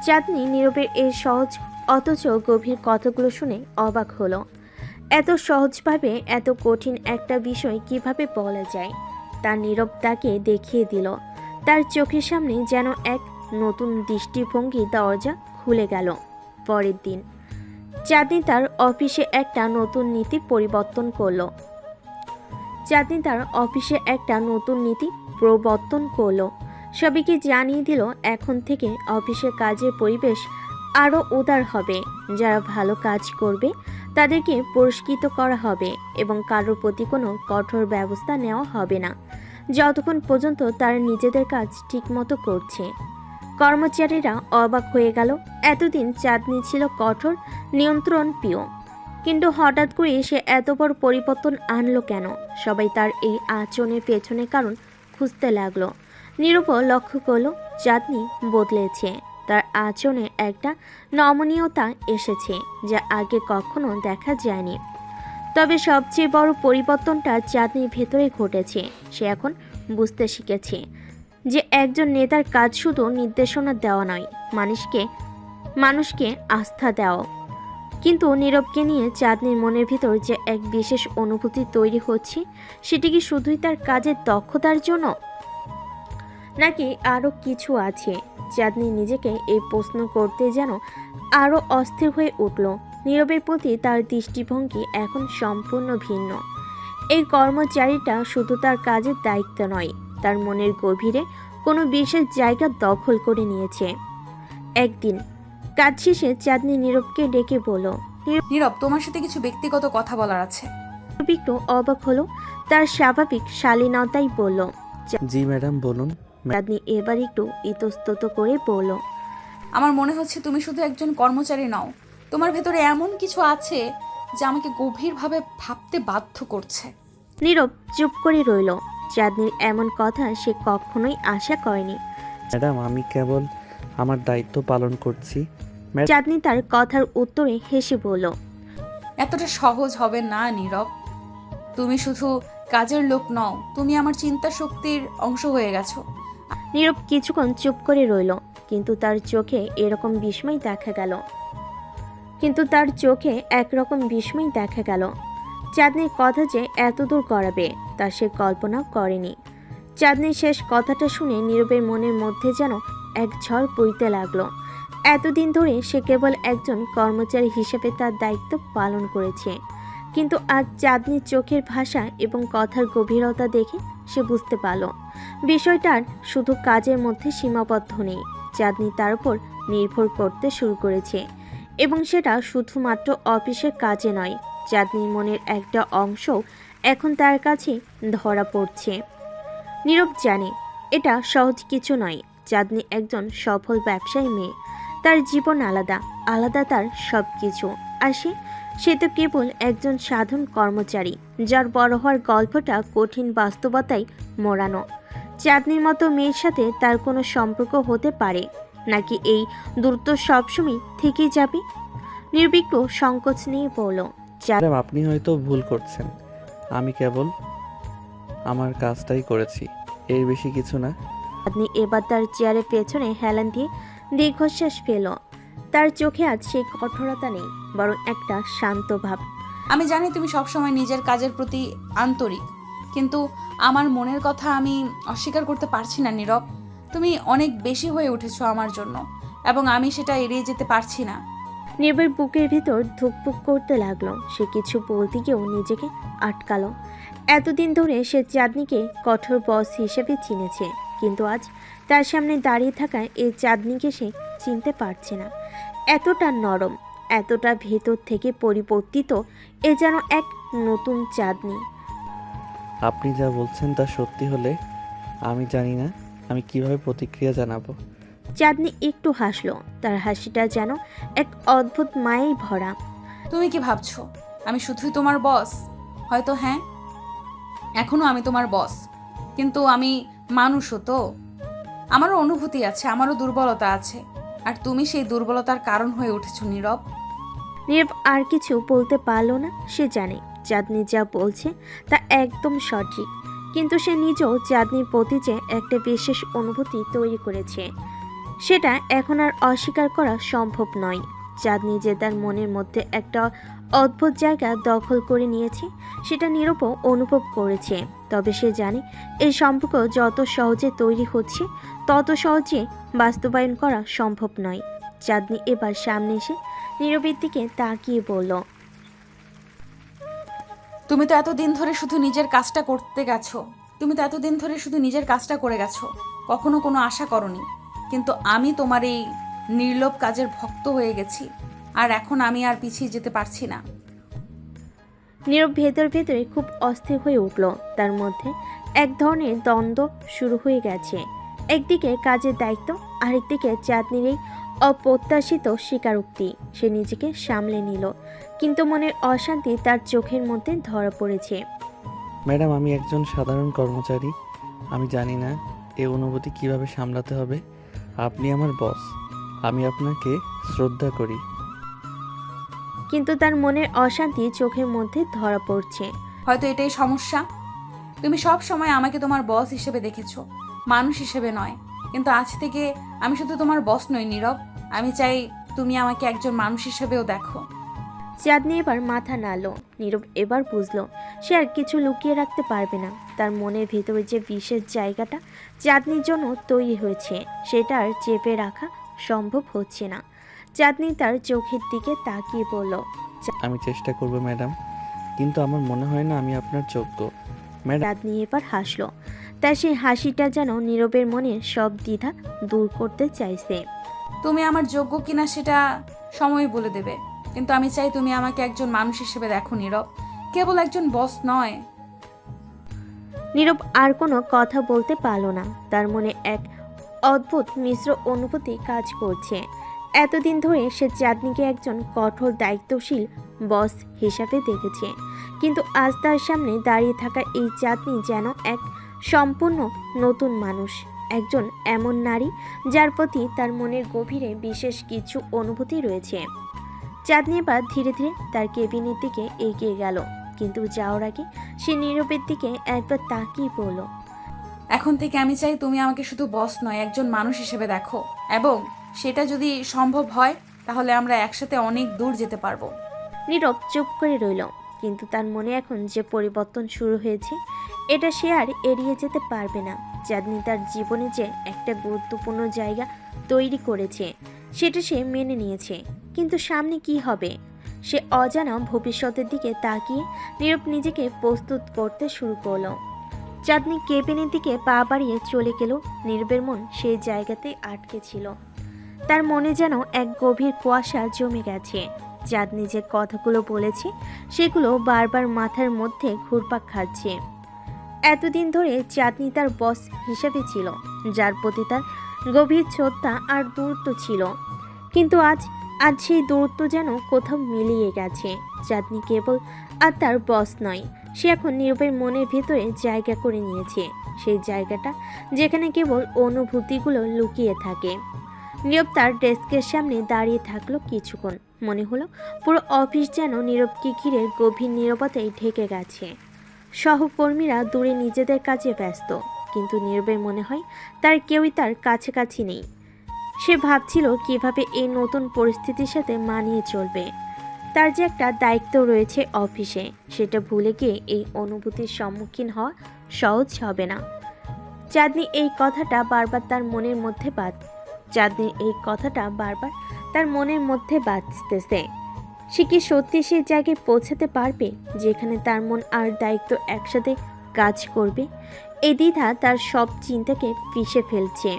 চাঁদনি নীরবের এই সহজ অথচ গভীর কথাগুলো শুনে অবাক হলো। এত সহজভাবে এত কঠিন একটা বিষয় কিভাবে বলা যায়। তার নীরব তাকে দেখিয়ে দিল। তার চোখের সামনে যেন এক নতুন দৃষ্টিভঙ্গি দরজা খুলে গেল। পরের দিন চাঁদনি তার অফিসে একটা নতুন নীতি পরিবর্তন করলো। সবাইকে জানিয়ে দিল এখন থেকে অফিসের কাজের পরিবেশ আরও উদার হবে। যারা ভালো কাজ করবে তাদেরকে পুরস্কৃত করা হবে এবং কারোর প্রতি কোনো কঠোর ব্যবস্থা নেওয়া হবে না যতক্ষণ পর্যন্ত তারা নিজেদের কাজ ঠিকমতো করছে। কর্মচারীরা অবাক হয়ে গেল। এতদিন চাঁদনি ছিল কঠোর নিয়ন্ত্রণ প্রিয়, কিন্তু হঠাৎ করে সে এত বড় পরিবর্তন আনলো কেন? সবাই তার এই আচরণের পেছনে কারণ খুঁজতে লাগলো। নীরবও লক্ষ্য করলো চাঁদনি বদলেছে। তার আচরণে একটা নমনীয়তা এসেছে যা আগে কখনো দেখা যায়নি। তবে সবচেয়ে বড় পরিবর্তনটা চাঁদনির ভেতরে ঘটেছে। সে এখন বুঝতে শিখেছে যে একজন নেতার কাজ শুধু নির্দেশনা দেওয়া নয়, মানুষকে আস্থা দেওয়া। কিন্তু নীরবকে নিয়ে চাঁদনির মনের ভিতর যে এক বিশেষ অনুভূতি তৈরি হচ্ছে, সেটি কি শুধুই তার কাজের দক্ষতার জন্য, নাকি আরও কিছু আছে? চাঁদনি নিজেকে এই প্রশ্ন করতে যেন আরও অস্থির হয়ে উঠল। নীরবের প্রতি তার দৃষ্টিভঙ্গি এখন সম্পূর্ণ ভিন্ন। এই কর্মচারীটা শুধু তার কাজের দায়িত্ব নয়, তার মনের গভীরে কোনো বিশেষ জায়গা দখল করে নিয়েছে। একদিন কাজ শেষে চাঁদনি নীরবকে ডেকে বলল। নীরব, তোমার সাথে কিছু ব্যক্তিগত কথা বলার আছে। নীরব একটু অবাক হলো। তার স্বাভাবিক শালীনতাই বলল। জি ম্যাডাম, বলুন। চাঁদনি এবার একটু ইতস্তত করে বলল, আমার মনে হচ্ছে তুমি শুধু একজন কর্মচারী নও, তোমার ভেতরে এমন কিছু আছে যা আমাকে গভীরভাবে ভাবতে বাধ্য করছে। নীরব চুপ করে রইল। চাঁদনির এমন কথা সে কখনোই আশা করেনি। ম্যাডাম, আমি কেবল আমার দায়িত্ব পালন করছি। চাঁদনি তার কথার উত্তরে হেসে বলল, এতটা সহজ হবে না নীরব। তুমি শুধু কাজের লোক নও, তুমি আমার চিন্তা শক্তির অংশ হয়ে গেছো। নীরব কিছুক্ষণ চুপ করে রইল, কিন্তু তার চোখে একরকম বিস্ময় দেখা গেল। চাঁদনির কথা যে এতদূর গড়াবে তা সে কল্পনা করেনি। চাঁদনির শেষ কথাটা শুনে নীরবের মনের মধ্যে যেন এক ঝড় বইতে লাগলো। এতদিন ধরে সে কেবল একজন কর্মচারী হিসেবে তার দায়িত্ব পালন করেছে, কিন্তু আজ চাঁদনির চোখের ভাষা এবং কথার গভীরতা দেখে সে বুঝতে পারল বিষয়টার শুধু কাজের মধ্যে সীমাবদ্ধ নেই। চাঁদনি তার উপর নির্ভর করতে শুরু করেছে, এবং সেটা শুধুমাত্র অফিসের কাজে নয়। চাঁদনির মনের একটা অংশ এখন তার কাছে ধরা পড়ছে। নীরব জানে এটা সহজ কিছু নয়। চাঁদনি একজন সফল ব্যবসায়ী মেয়ে, তার জীবন আলাদা আলাদা তার সব কিছু। আর সে তো কেবল একজন সাধারণ কর্মচারী, যার বড় হওয়ার গল্পটা কঠিন বাস্তবতায় মোড়ানো। চাঁদনির মতো মেয়ের সাথে তার কোনো সম্পর্ক হতে পারে নাকি এই দূরত্ব সবসময় থেকেই যাবে? নির্বিঘ্ন সংকোচ নিয়ে বলল, ম্যাডাম, আপনি হয়তো ভুল করছেন। আমি কেবল আমার কাজটাই করেছি, এর বেশি কিছু না। চাঁদনি এবার তার চেয়ারের পেছনে হেলান দিয়ে দীর্ঘশ্বাস ফেল। তার চোখে আজ সেই কঠোরতা নেই, বরং একটা শান্ত ভাব। আমি জানি তুমি সবসময় নিজের কাজের প্রতি আন্তরিক, কিন্তু আমার মনের কথা আমি অস্বীকার করতে পারছি না নীরব। তুমি অনেক বেশি হয়ে উঠেছো আমার জন্য, এবং আমি সেটা এড়িয়ে যেতে পারছি না। নীরবের বুকের ভিতর ধুকপুক করতে লাগলো। সে কিছু বলতে গিয়েও নিজেকে আটকালো। এতদিন ধরে সে চাঁদনিকে কঠোর বস হিসেবে চিনেছে, কিন্তু আজ তার সামনে দাঁড়িয়ে থাকা এই চাঁদনিকে সে চিনতে পারছে না। এতটা নরম, এতটা ভেতর থেকে পরিবর্তিত, এ যেন এক নতুন চাঁদনি। আপনি যা বলছেন তা সত্যি হলে আমি জানি না আমি কিভাবে প্রতিক্রিয়া জানাবো। চাঁদনি একটু হাসলো। তার হাসিটা যেন এক অদ্ভুত মায়ায় ভরা। তুমি কি ভাবছো আমি শুধুই তোমার বস? হয়তো হ্যাঁ, এখনো আমি তোমার বস, কিন্তু আমি মানুষও তো। আমারও অনুভূতি আছে, আমারও দুর্বলতা আছে, আর তুমি সেই দুর্বলতার কারণ হয়ে উঠেছো নীরব। নীরব আর কিছু বলতে পারল না। সে জানে চাঁদনি যা বলছে তা একদম সঠিক, কিন্তু সে নিজেও চাঁদনির প্রতি যে একটা বিশেষ অনুভূতি তৈরি করেছে সেটা এখন আর অস্বীকার করা সম্ভব নয়। চাঁদনি যে তার মনের মধ্যে একটা অদ্ভুত জায়গা দখল করে নিয়েছে সেটা নীরবও অনুভব করেছে। তবে সে জানে এই সম্পর্ক যত সহজে তৈরি হচ্ছে তত সহজে বাস্তবায়ন করা সম্ভব নয়। চাঁদনি এবার সামনে এসে নীরবের দিকে তাকিয়ে বলল, তুমি তো এতদিন ধরে শুধু নিজের কাজটা করতে গেছো। তুমি তো এতদিন ধরে শুধু নিজের কাজটা করে গেছো, কখনো কোনো আশা করনি। কিন্তু আমি তোমার এই নির্লোভ কাজের ভক্ত হয়ে গেছি, আর এখন আমি আর পিছিয়ে যেতে পারছি না। নীরব ভেতর ভেতরে খুব অস্থির হয়ে উঠল। তার মধ্যে এক ধরনের দ্বন্দ্ব শুরু হয়ে গেছে। একদিকে কাজের দায়িত্ব, আরেকদিকে চাঁদনির এই অপ্রত্যাশিত স্বীকারোক্তি। সে নিজেকে সামলে নিল, কিন্তু মনের অশান্তি তার চোখের মধ্যে ধরা পড়েছে। ম্যাডাম, আমি একজন সাধারণ কর্মচারী। আমি জানি না এই অনুভূতি কিভাবে সামলাতে হবে। আপনি আমার বস, আমি আপনাকে শ্রদ্ধা করি। কিন্তু তার মনের অশান্তি চোখের মধ্যে ধরা পড়ছে। হয়তো এটাই সমস্যা। তুমি সব সময় আমাকে তোমার বস হিসেবে দেখেছো, মানুষ হিসেবে নয়। কিন্তু আজ থেকে আমি শুধু তোমার বস নই নীরব, আমি চাই তুমি আমাকে একজন মানুষ হিসেবেও দেখো। চাঁদনি এবার মাথা নাড়ল। নীরব এবার বুঝলো সে আর কিছু লুকিয়ে রাখতে পারবে না। তার মনের ভেতরে যে বিশেষ জায়গাটা চাঁদনির জন্য তৈরি হয়েছে সেটা আর চেপে রাখা সম্ভব হচ্ছে না। চাঁদনি তার চোখের দিকে তাকিয়ে বলল, আমি চেষ্টা করব ম্যাডাম, কিন্তু আমার মনে হয় না আমি আপনার যোগ্য। ম্যাডাম, চাঁদনি এবার হাসলো। তার সেই হাসিটা যেন নীরবের মনের সব দ্বিধা দূর করতে চাইছে। তুমি আমার যোগ্য কিনা সেটা সময় বলে দেবে, কিন্তু আমি চাই তুমি আমাকে একজন মানুষ হিসেবে দেখো নীরব, কেবল একজন বস নয়। নীরব আর কোনো কথা বলতে পারল না। তার মনে এক অদ্ভুত মিশ্র অনুভূতি কাজ করছে। এতদিন ধরে সে চাঁদনিকে একজন কঠোর দায়িত্বশীল বস হিসাবে দেখেছে, কিন্তু আজ তার সামনে দাঁড়িয়ে থাকা এই চাঁদনি যেন এক সম্পূর্ণ নতুন মানুষ, একজন এমন নারী যার প্রতি তার মনের গভীরে বিশেষ কিছু অনুভূতি রয়েছে। চাঁদনি এবার ধীরে ধীরে তার কেবিনের দিকে এগিয়ে গেল, কিন্তু যাওয়ার আগে সে নীরবের দিকে একবার তাকিয়ে পড়ল। এখন থেকে আমি চাই তুমি আমাকে শুধু বস নয়, একজন মানুষ হিসেবে দেখো, এবং সেটা যদি সম্ভব হয় তাহলে আমরা একসাথে অনেক দূর যেতে পারবো। নীরব চুপ করে রইল, কিন্তু তার মনে এখন যে পরিবর্তন শুরু হয়েছে এটা সে আর এড়িয়ে যেতে পারবে না। চাঁদনি তার জীবনে যে একটা গুরুত্বপূর্ণ জায়গা তৈরি করেছে সেটা সে মেনে নিয়েছে, কিন্তু সামনে কি হবে সে অজানা ভবিষ্যতের দিকে তাকিয়ে নীরব নিজেকে প্রস্তুত করতে শুরু করলো। চাঁদনি কেবিনের দিকে পা বাড়িয়ে চলে গেল। নীরবের মন সেই জায়গাতেই আটকে ছিল। তার মনে যেন এক গভীর কুয়াশা জমে গেছে। চাঁদনি যে কথাগুলো বলেছে সেগুলো বারবার মাথার মধ্যে ঘুরপাক খাচ্ছে। এতদিন ধরে চাঁদনি তার বস হিসেবে ছিল, যার প্রতি তার গভীর শ্রদ্ধা আর দূরত্ব ছিল, কিন্তু আজ সেই দূরত্ব যেন কোথাও মিলিয়ে গেছে। চাঁদনি কেবল আর তার বস নয়, সে এখন নীরবের মনের ভেতরে জায়গা করে নিয়েছে, সেই জায়গাটা যেখানে কেবল অনুভূতিগুলো লুকিয়ে থাকে। নীরব তার ডেস্কের সামনে দাঁড়িয়ে থাকলো কিছুক্ষণ। মনে হলো পুরো অফিস যেন নীরবকে ঘিরে গভীর নীরবতায় ঢেকে গেছে। সহকর্মীরা দূরে নিজেদের কাজে ব্যস্ত, কিন্তু নীরবের মনে হয় তার কেউই তার কাছাকাছি নেই। সে ভাবছিল কিভাবে এই নতুন পরিস্থিতির সাথে মানিয়ে চলবে। তার যে একটা দায়িত্ব রয়েছে অফিসে, সেটা ভুলে গিয়ে এই অনুভূতির সম্মুখীন হওয়া সহজ হবে না। চাঁদনি এই কথাটা বারবার তার মনের মধ্যে বাজতেছে। সে কি সত্যি সেই জায়গায় পৌঁছাতে পারবে যেখানে তার মন আর দায়িত্ব একসাথে কাজ করবে? এই দ্বিধা তার সব চিন্তাকে পিষে ফেলছে।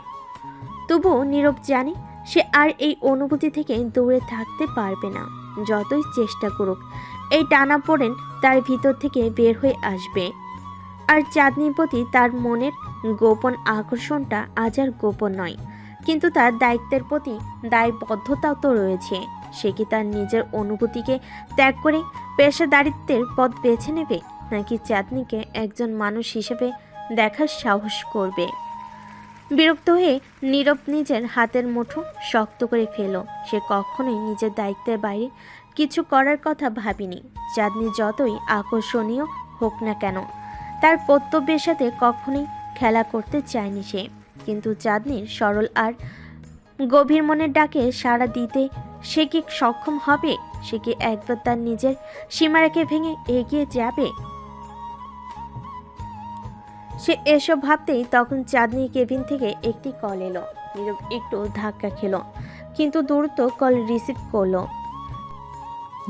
তবুও নীরব জানে সে আর এই অনুভূতি থেকে দূরে থাকতে পারবে না। যতই চেষ্টা করুক, এই টানাপোড়েন তার ভিতর থেকে বের হয়ে আসবে। আর চাঁদনির প্রতি তার মনের গোপন আকর্ষণটা আজ আর গোপন নয়, কিন্তু তার দায়িত্বের প্রতি দায়বদ্ধতাও তো রয়েছে। সে কি তার নিজের অনুভূতিকে ত্যাগ করে পেশাদারিত্বের পথ বেছে নেবে, নাকি চাঁদনিকে একজন মানুষ হিসেবে দেখার সাহস করবে? বিরক্ত হয়ে নীরব নিজের হাতের মুঠো শক্ত করে ফেলল। সে কখনোই নিজের দায়িত্বের বাইরে কিছু করার কথা ভাবেনি। চাঁদনি যতই আকর্ষণীয় হোক না কেন, তার কর্তব্যের সাথে কখনোই খেলা করতে চায়নি সে। কিন্তু চাঁদনির সরল আর গভীর মনের ডাকে সাড়া দিতে সে কি সক্ষম হবে? সে কি একবার তার নিজের সীমারেখে ভেঙে এগিয়ে যাবে? সে এসব ভাবতেই তখন চাঁদনি কেবিন থেকে একটি কল এলো। নীরব একটু ধাক্কা খেলো, কিন্তু দ্রুত কল রিসিভ করলো।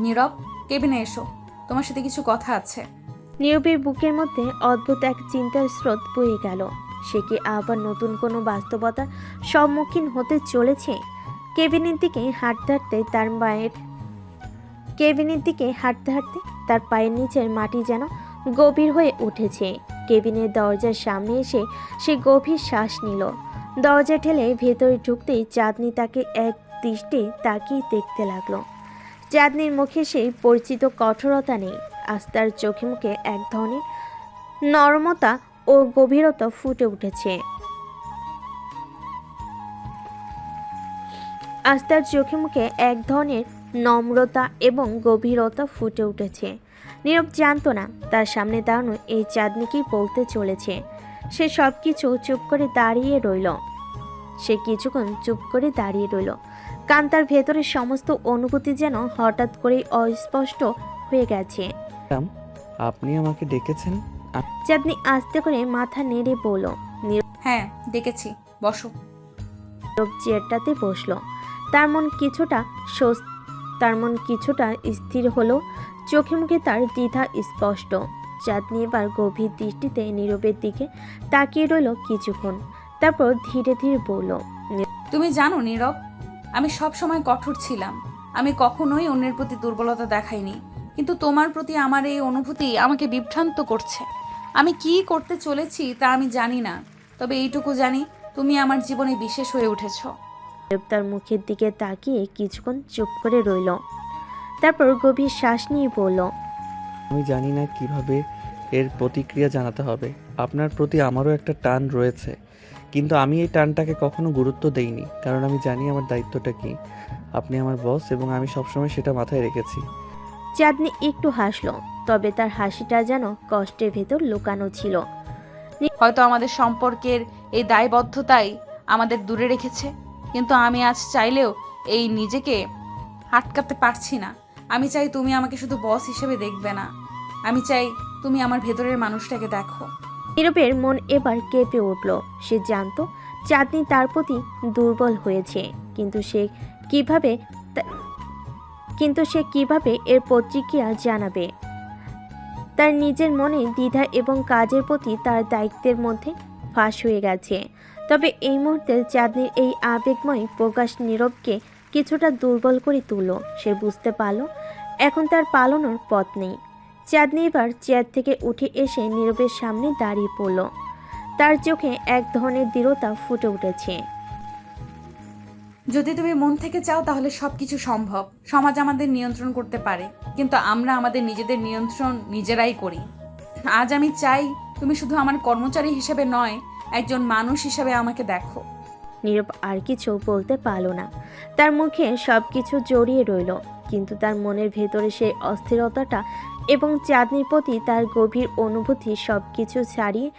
নীরব, কেবিনে এসো, তোমার সাথে কিছু কথা আছে। নীরবের বুকের মধ্যে অদ্ভুত এক চিন্তার স্রোত বয়ে গেল। সে কি আবার নতুন কোনো বাস্তবতার সম্মুখীন হতে চলেছে? কেবিনের দিকে হাঁটতে হাঁটতে তার পায়ের নিচের মাটি যেন গভীর হয়ে উঠেছে। কেবিনের দরজার সামনে এসে সে গভীর শ্বাস নিল। দরজা ঠেলে ভেতরে ঢুকতেই চাঁদনি তাকে এক দৃষ্টে তাকিয়ে দেখতে লাগলো। চাঁদনির মুখে সেই পরিচিত কঠোরতা নেই, আজ তার চোখে মুখে এক ধরনের নরমতা ও গভীরতা ফুটে উঠেছে। আজ তার চোখে মুখে এক ধরনের নম্রতা এবং গভীরতা ফুটে উঠেছে। নীরব জানতো না তার সামনে দাঁড়ানো এই চাঁদনিকেই বলতে চলেছে। সে সব কিছু চুপ করে দাঁড়িয়ে রইল। সে কিছুক্ষণ চুপ করে দাঁড়িয়ে রইল। কান্তার ভেতরের সমস্ত অনুভূতি যেন হঠাৎ করেই অস্পষ্ট হয়ে গেছে। আপনি আমাকে ডেকেছেন? চাঁদনি আস্তে করে মাথা নেড়ে বলল। হ্যাঁ, ডেকেছি, বসো। নীরব চেয়ারটাতে বসলো। তার মন কিছুটা স্থির হলো। চোখে মুখে তার দ্বিধা স্পষ্ট। চাঁদনি এবার গভীর দৃষ্টিতে নীরবের দিকে তাকিয়ে রইল কিছুক্ষণ, তারপর ধীরে ধীরে বলল। তুমি জানো নীরব, আমি সব সময় কঠোর ছিলাম। আমি কখনোই অন্যের প্রতি দুর্বলতা দেখাইনি, কিন্তু তোমার প্রতি আমার এই অনুভূতি আমাকে বিভ্রান্ত করছে। আমি কি করতে চলেছি তা আমি জানি না, তবে এইটুকু জানি তুমি আমার জীবনে বিশেষ হয়ে উঠেছো। নীরব তার মুখের দিকে তাকিয়ে কিছুক্ষণ চুপ করে রইল, তারপর গভীর শ্বাস নিয়ে বলল। আমি জানি না কিভাবে এর প্রতিক্রিয়া জানাতে হবে। আপনার প্রতি আমারও একটা টান রয়েছে, কিন্তু আমি এই টানটাকে কখনো গুরুত্ব দেইনি, কারণ আমি জানি আমার দায়িত্বটা কি। আপনি আমার বস এবং আমি সবসময় সেটা মাথায় রেখেছি। চাঁদনি একটু হাসলো, তবে তার হাসিটা যেন কষ্টের ভেতর লুকানো ছিল। হয়তো আমাদের সম্পর্কের এই দায়বদ্ধতাই আমাদের দূরে রেখেছে, কিন্তু আমি আজ চাইলেও এই নিজেকে আটকাতে পারছি না। আমি চাই তুমি আমাকে শুধু বস হিসেবে দেখবে না, আমি চাই তুমি আমার ভেতরের মানুষটাকে দেখো। নীরবের মন এবার কেঁপে উঠল। সে জানতো চাঁদনি তার প্রতি দুর্বল হয়েছে, কিন্তু সে কিভাবে এর প্রতিক্রিয়া জানাবে? তার নিজের মনে দ্বিধা এবং কাজের প্রতি তার দায়িত্বের মধ্যে ফাঁস হয়ে গেছে। তবে এই মুহূর্তে চাঁদনির এই আবেগময় প্রকাশ নীরবকে কিছুটা দুর্বল করে তুলল। সে বুঝতে পারল এখন তার পালানোর পথ নেই। চাঁদনি এবার চেয়ার থেকে উঠে এসে নীরবের সামনে দাঁড়িয়ে পড়ল। তার চোখে এক ধরনের দৃঢ়তা ফুটে উঠেছে। যদি তুমি মন থেকে চাও তাহলে সবকিছু সম্ভব। সমাজ আমাদের নিয়ন্ত্রণ করতে পারে, কিন্তু আমরা আমাদের নিজেদের নিয়ন্ত্রণ নিজেরাই করি। আজ আমি চাই তুমি শুধু আমার কর্মচারী হিসেবে নয়, একজন মানুষ হিসেবে আমাকে দেখো। নীরব আর কিছু বলতে পারল না। তার মুখে সবকিছু জড়িয়ে রইল, কিন্তু তার মনের ভেতরে সেই অস্থিরতাটা এবং চাঁদনির প্রতি তার গভীর অনুভূতি সবকিছু ছাড়িয়ে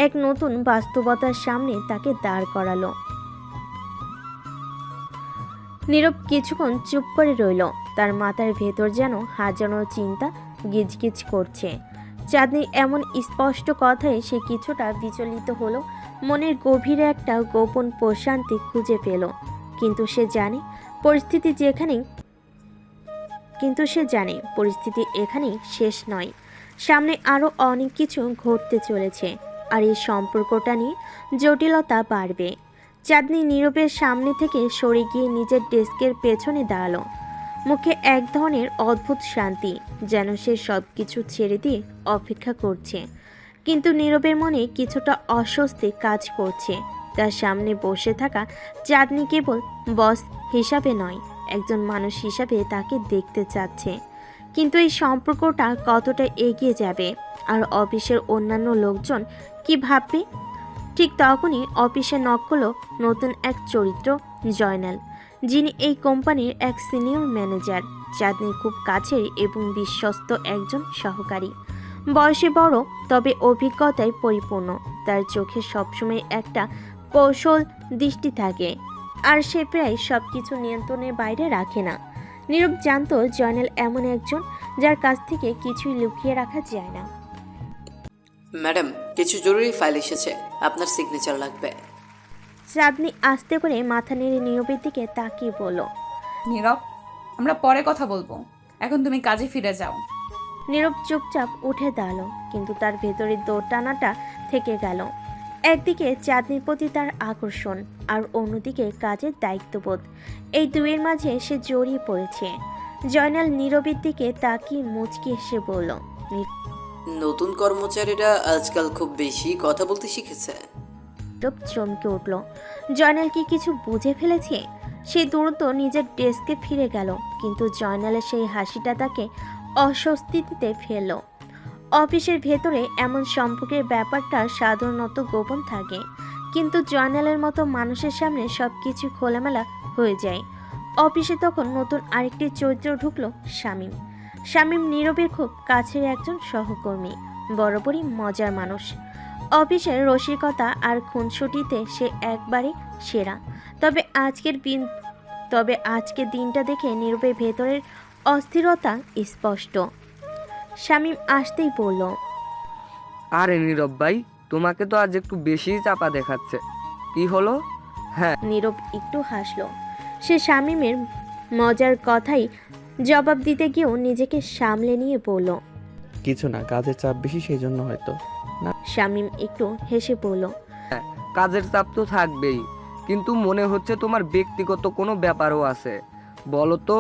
এক নতুন বাস্তবতার সামনে তাকে দাঁড় করালো। নীরব কিছুক্ষণ চুপ করে রইল। তার মাথার ভেতর যেন হাজারো চিন্তা গিজগিজ করছে। চাঁদনির এমন স্পষ্ট কথায় সে কিছুটা বিচলিত হলো। মনের গভীরে একটা গোপন প্রশান্তি খুঁজে পেল, কিন্তু সে জানে পরিস্থিতি এখানেই শেষ নয়। সামনে আরও অনেক কিছু ঘটতে চলেছে, আর এই সম্পর্কটা নিয়ে জটিলতা বাড়বে। চাঁদনি নীরবের সামনে থেকে সরে গিয়ে নিজের ডেস্কের পেছনে দাঁড়ালো। মুখে এক ধরনের অদ্ভুত শান্তি, যেন সে সব কিছু ছেড়ে দিয়ে অপেক্ষা করছে। কিন্তু নীরবের মনে কিছুটা অস্বস্তি কাজ করছে। তার সামনে বসে থাকা চাঁদনি কেবল বস হিসাবে নয়, একজন মানুষ হিসাবে তাকে দেখতে চাচ্ছে। কিন্তু এই সম্পর্কটা কতটা এগিয়ে যাবে, আর অফিসের অন্যান্য লোকজন কি ভাববে? ঠিক তখনই অফিসে নক করলো নতুন এক চরিত্র, জয়নাল, যিনি এই কোম্পানির এক সিনিয়র ম্যানেজার, চাঁদনির খুব কাছের এবং বিশ্বস্ত একজন সহকারী। বয়সে বড়, তবে অভিজ্ঞতায় পরিপূর্ণ। তার চোখে সবসময় একটা কৌশল দৃষ্টি থাকে, আর সে প্রায় সবকিছু নিয়ন্ত্রণের বাইরে রাখে না। নীরব জানতো জয়নাল এমন একজন যার কাছ থেকে কিছুই লুকিয়ে রাখা যায় না। ম্যাডাম, কিছু জরুরি ফাইল এসেছে, আপনার সিগনেচার লাগবে। চাঁদনি আস্তে করে মাথা নেড়ে নীরবের দিকে তাকিয়ে বলল। নীরব, আমরা পরে কথা বলবো, এখন তুমি কাজে ফিরে যাও। নীরব চুপচাপ উঠে দাঁড়ালো, কিন্তু তার ভেতরের দৌড়টানাটা থেকে গেল। একদিকে চাঁদনির প্রতি তার আকর্ষণ, আর অন্যদিকে কাজের দায়িত্ববোধ। এই দুয়ের মাঝে সে জড়িয়ে পড়েছে। জয়নাল নীরবের দিকে তাকিয়ে মুচকি এসে বলল। নতুন কর্মচারীরা আজকাল খুব বেশি কথা বলতে শিখেছে। নীরব চমকে উঠল। জয়নাল কি কিছু বুঝে ফেলেছে? সে দ্রুত নিজের ডেস্কে ফিরে গেল, কিন্তু জয়নালের সেই হাসিটা তাকে অস্বস্তিতে ফেলল। অফিসের ভেতরে এমন সম্পর্কের ব্যাপারটা সাধারণত গোপন থাকে, কিন্তু জয়নালের মতো মানুষের সামনে সব কিছু খোলামেলা হয়ে যায়। অফিসে তখন নতুন আরেকটি চরিত্র ঢুকলো, শামীম। শামীম নীরবের খুব কাছের একজন সহকর্মী, বরাবরই মজার মানুষ। অফিসের রসিকতা আর খুনসুটিতে সে একবারে সেরা। তবে আজকের দিনটা দেখে নীরবের ভেতরের অস্থিরতা স্পষ্ট। শামীম আসতেই বলল। আরে নীরব ভাই, তোমাকে তো আজ একটু বেশিই চাপা দেখাচ্ছে, কি হলো? নীরব একটু হাসল। সে শামীমের মজার কথাই জবাব দিতে গিয়েও নিজেকে সামলে নিয়ে বলল। কিছু না, কাজের চাপ বেশি, সেই জন্য হয়তো। শামীম একটু হেসে বলল। কাজের চাপ তো থাকবেই, কিন্তু মনে হচ্ছে তোমার ব্যক্তিগত কোনো ব্যাপারও আছে। বলো তো,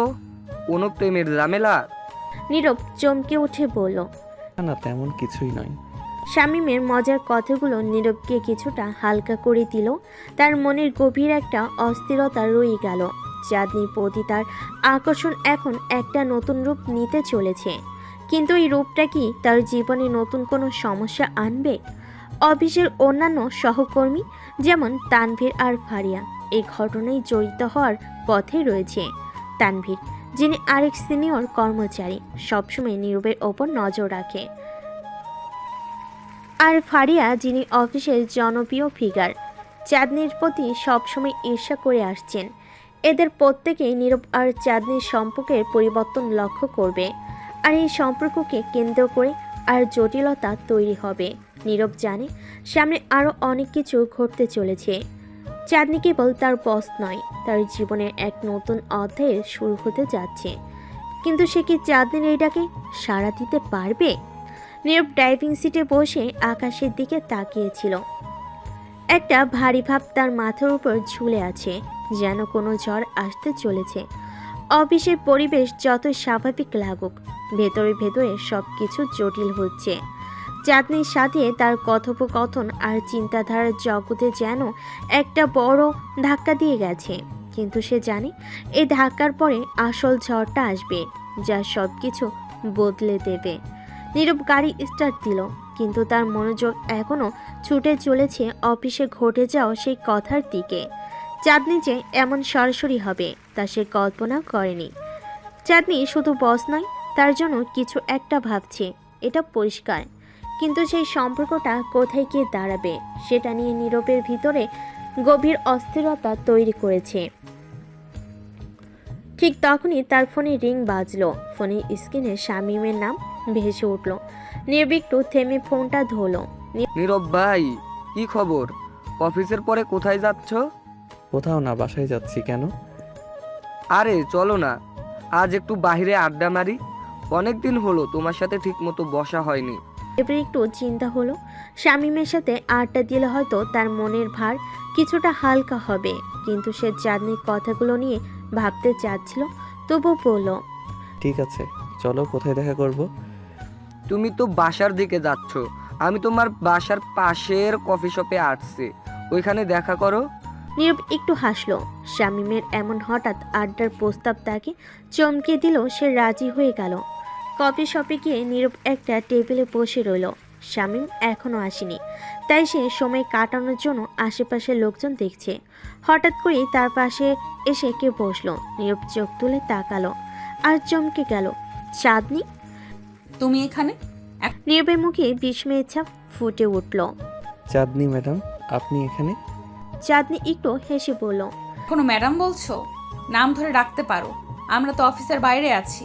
কোনো প্রেমের ঝামেলা? নীরব চমকে উঠে বলল। না না, তেমন কিছুই নয়। শামীমের মজার কথাগুলো নীরবকে কিছুটা হালকা করে দিল। তার মনের গভীর একটা অস্থিরতা রয়ে গেল। চাঁদনির প্রতি তার আকর্ষণ এখন একটা নতুন রূপ নিতে চলেছে, কিন্তু এই রূপটা কি তার জীবনে নতুন কোনো সমস্যা আনবে? অফিসের অন্যান্য সহকর্মী যেমন তানভীর আর ফারিয়া এই ঘটনায় জড়িত হওয়ার পথে রয়েছে। তানভীর, যিনি আরেক সিনিয়র কর্মচারী, সবসময় নীরবের ওপর নজর রাখে, আর ফারিয়া, যিনি অফিসের জনপ্রিয় ফিগার, চাঁদনির প্রতি সবসময় ঈর্ষা করে আসছেন। এদের প্রত্যেকেই নীরব আর চাঁদনির সম্পর্কের পরিবর্তন লক্ষ্য করবে, আর এই সম্পর্ককে কেন্দ্র করে আর জটিলতা তৈরি হবে। নীরব জানে সামনে আরও অনেক কিছু ঘটতে চলেছে। চাঁদনি কেবল তার বস নয়, তার জীবনের এক নতুন অধ্যায়ের শুরু হতে যাচ্ছে। কিন্তু সে কি চাঁদনির এই ডাকে সাড়া দিতে পারবে? নীরব ড্রাইভিং সিটে বসে আকাশের দিকে তাকিয়েছিল। একটা ভারী ভাব তার মাথার উপর ঝুলে আছে, যেন কোনো ঝড় আসতে চলেছে। অফিসের পরিবেশ যতই স্বাভাবিক লাগুক, ভেতরে ভেতরে সব কিছু জটিল হচ্ছে। চাঁদনির সাথে তার কথোপকথন আর চিন্তাধারার জগতে যেন একটা বড় ধাক্কা দিয়ে গেছে, কিন্তু সে জানে এই ধাক্কার পরে আসল ঝড়টা আসবে, যা সব কিছু বদলে দেবে। নীরব গাড়ি স্টার্ট দিল, কিন্তু তার মনোযোগ এখনও ছুটে চলেছে অফিসে ঘটে যাওয়া সেই কথার দিকে। চাঁদনি যে এমন সরাসরি হবে তা সে কল্পনা করেনি। চাঁদনি শুধু বস নয়, তার জন্য কিছু একটা ভাবছে, এটা পরিষ্কার, কিন্তু সেই সম্পর্কটা কোথায় গিয়ে দাঁড়াবে সেটা নিয়ে নীরবের ভিতরে গভীর অস্থিরতা তৈরি করেছে। ঠিক তখনই তার ফোনে রিং বাজলো। ফোনের স্ক্রিনে শামীমের নাম ভেসে উঠল। নীরব একটু থেমে ফোনটা ধরল। নীরব ভাই, কি খবর? অফিসের পরে কোথায় যাচ্ছ? কোথাও না, বাসায় যাচ্ছি। কেন? আরে চলো না, আজ একটু বাইরে আড্ডা মারি। অনেক দিন হলো তোমার সাথে ঠিক মতো বসা হয়নি। এবার একটু চিন্তা হলো, শামীমের সাথে আড্ডা দিলে হয়তো তার মনের ভার কিছুটা হালকা হবে, কিন্তু সে চাঁদনির কথাগুলো নিয়ে ভাবতে চাচ্ছিল। তবু বলল, ঠিক আছে, চলো। কোথায় দেখা করব? তুমি তো বাসার দিকে যাচ্ছ, আমি তোমার বাসার পাশের কফি শপে আসছি, ওইখানে দেখা করো। নীরব একটু হাসলো। শামীমের এমন হঠাৎ আড্ডার প্রস্তাব তাকে চমকে দিল। সে রাজি হয়ে গেল। কফি শপে গিয়ে নীরব একটা টেবিলে বসে রইল। শামীম এখনও আসেনি, তাই সে সময় কাটানোর জন্য আশেপাশের লোকজন দেখছে। হঠাৎ করেই তার পাশে এসে কে বসলো। নীরব চোখ তুলে তাকালো আর চমকে গেল। চাঁদনি! তুমি এখানে? নীরবের মুখে বিস্ময়ের ছাপ ফুটে উঠল। চাঁদনি ম্যাডাম, আপনি এখানে? চাঁদনি একটু হেসে বলল, এখনো ম্যাডাম বলছো? নাম ধরে ডাকতে পারো, আমরা তো অফিসের বাইরে আছি।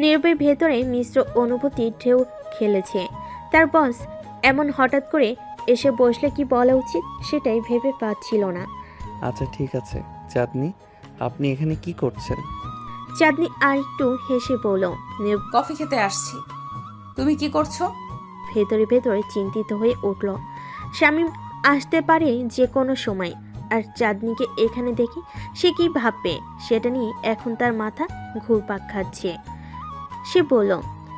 নীরবের ভেতরে মিশ্র অনুভূতি ঢেউ খেলেছে। তার বস এমন হঠাৎ করে এসে বসলে কি বলা উচিত সেটাই ভেবে পাচ্ছিল না। আচ্ছা ঠিক আছে। চাঁদনি, আপনি এখানে কি করছেন? চাঁদনি আর একটু হেসে বলল। নীরব কফি খেতে আসছি। তুমি কি করছো? ভেতরে ভেতরে চিন্তিত হয়ে উঠল। শামীম আসতে পারে যে কোনো সময়, আর চাঁদনিকে এখানে দেখে সে কি ভাববে সেটা নিয়ে এখন তার মাথা ঘুরপাক খাচ্ছে। সে বলল।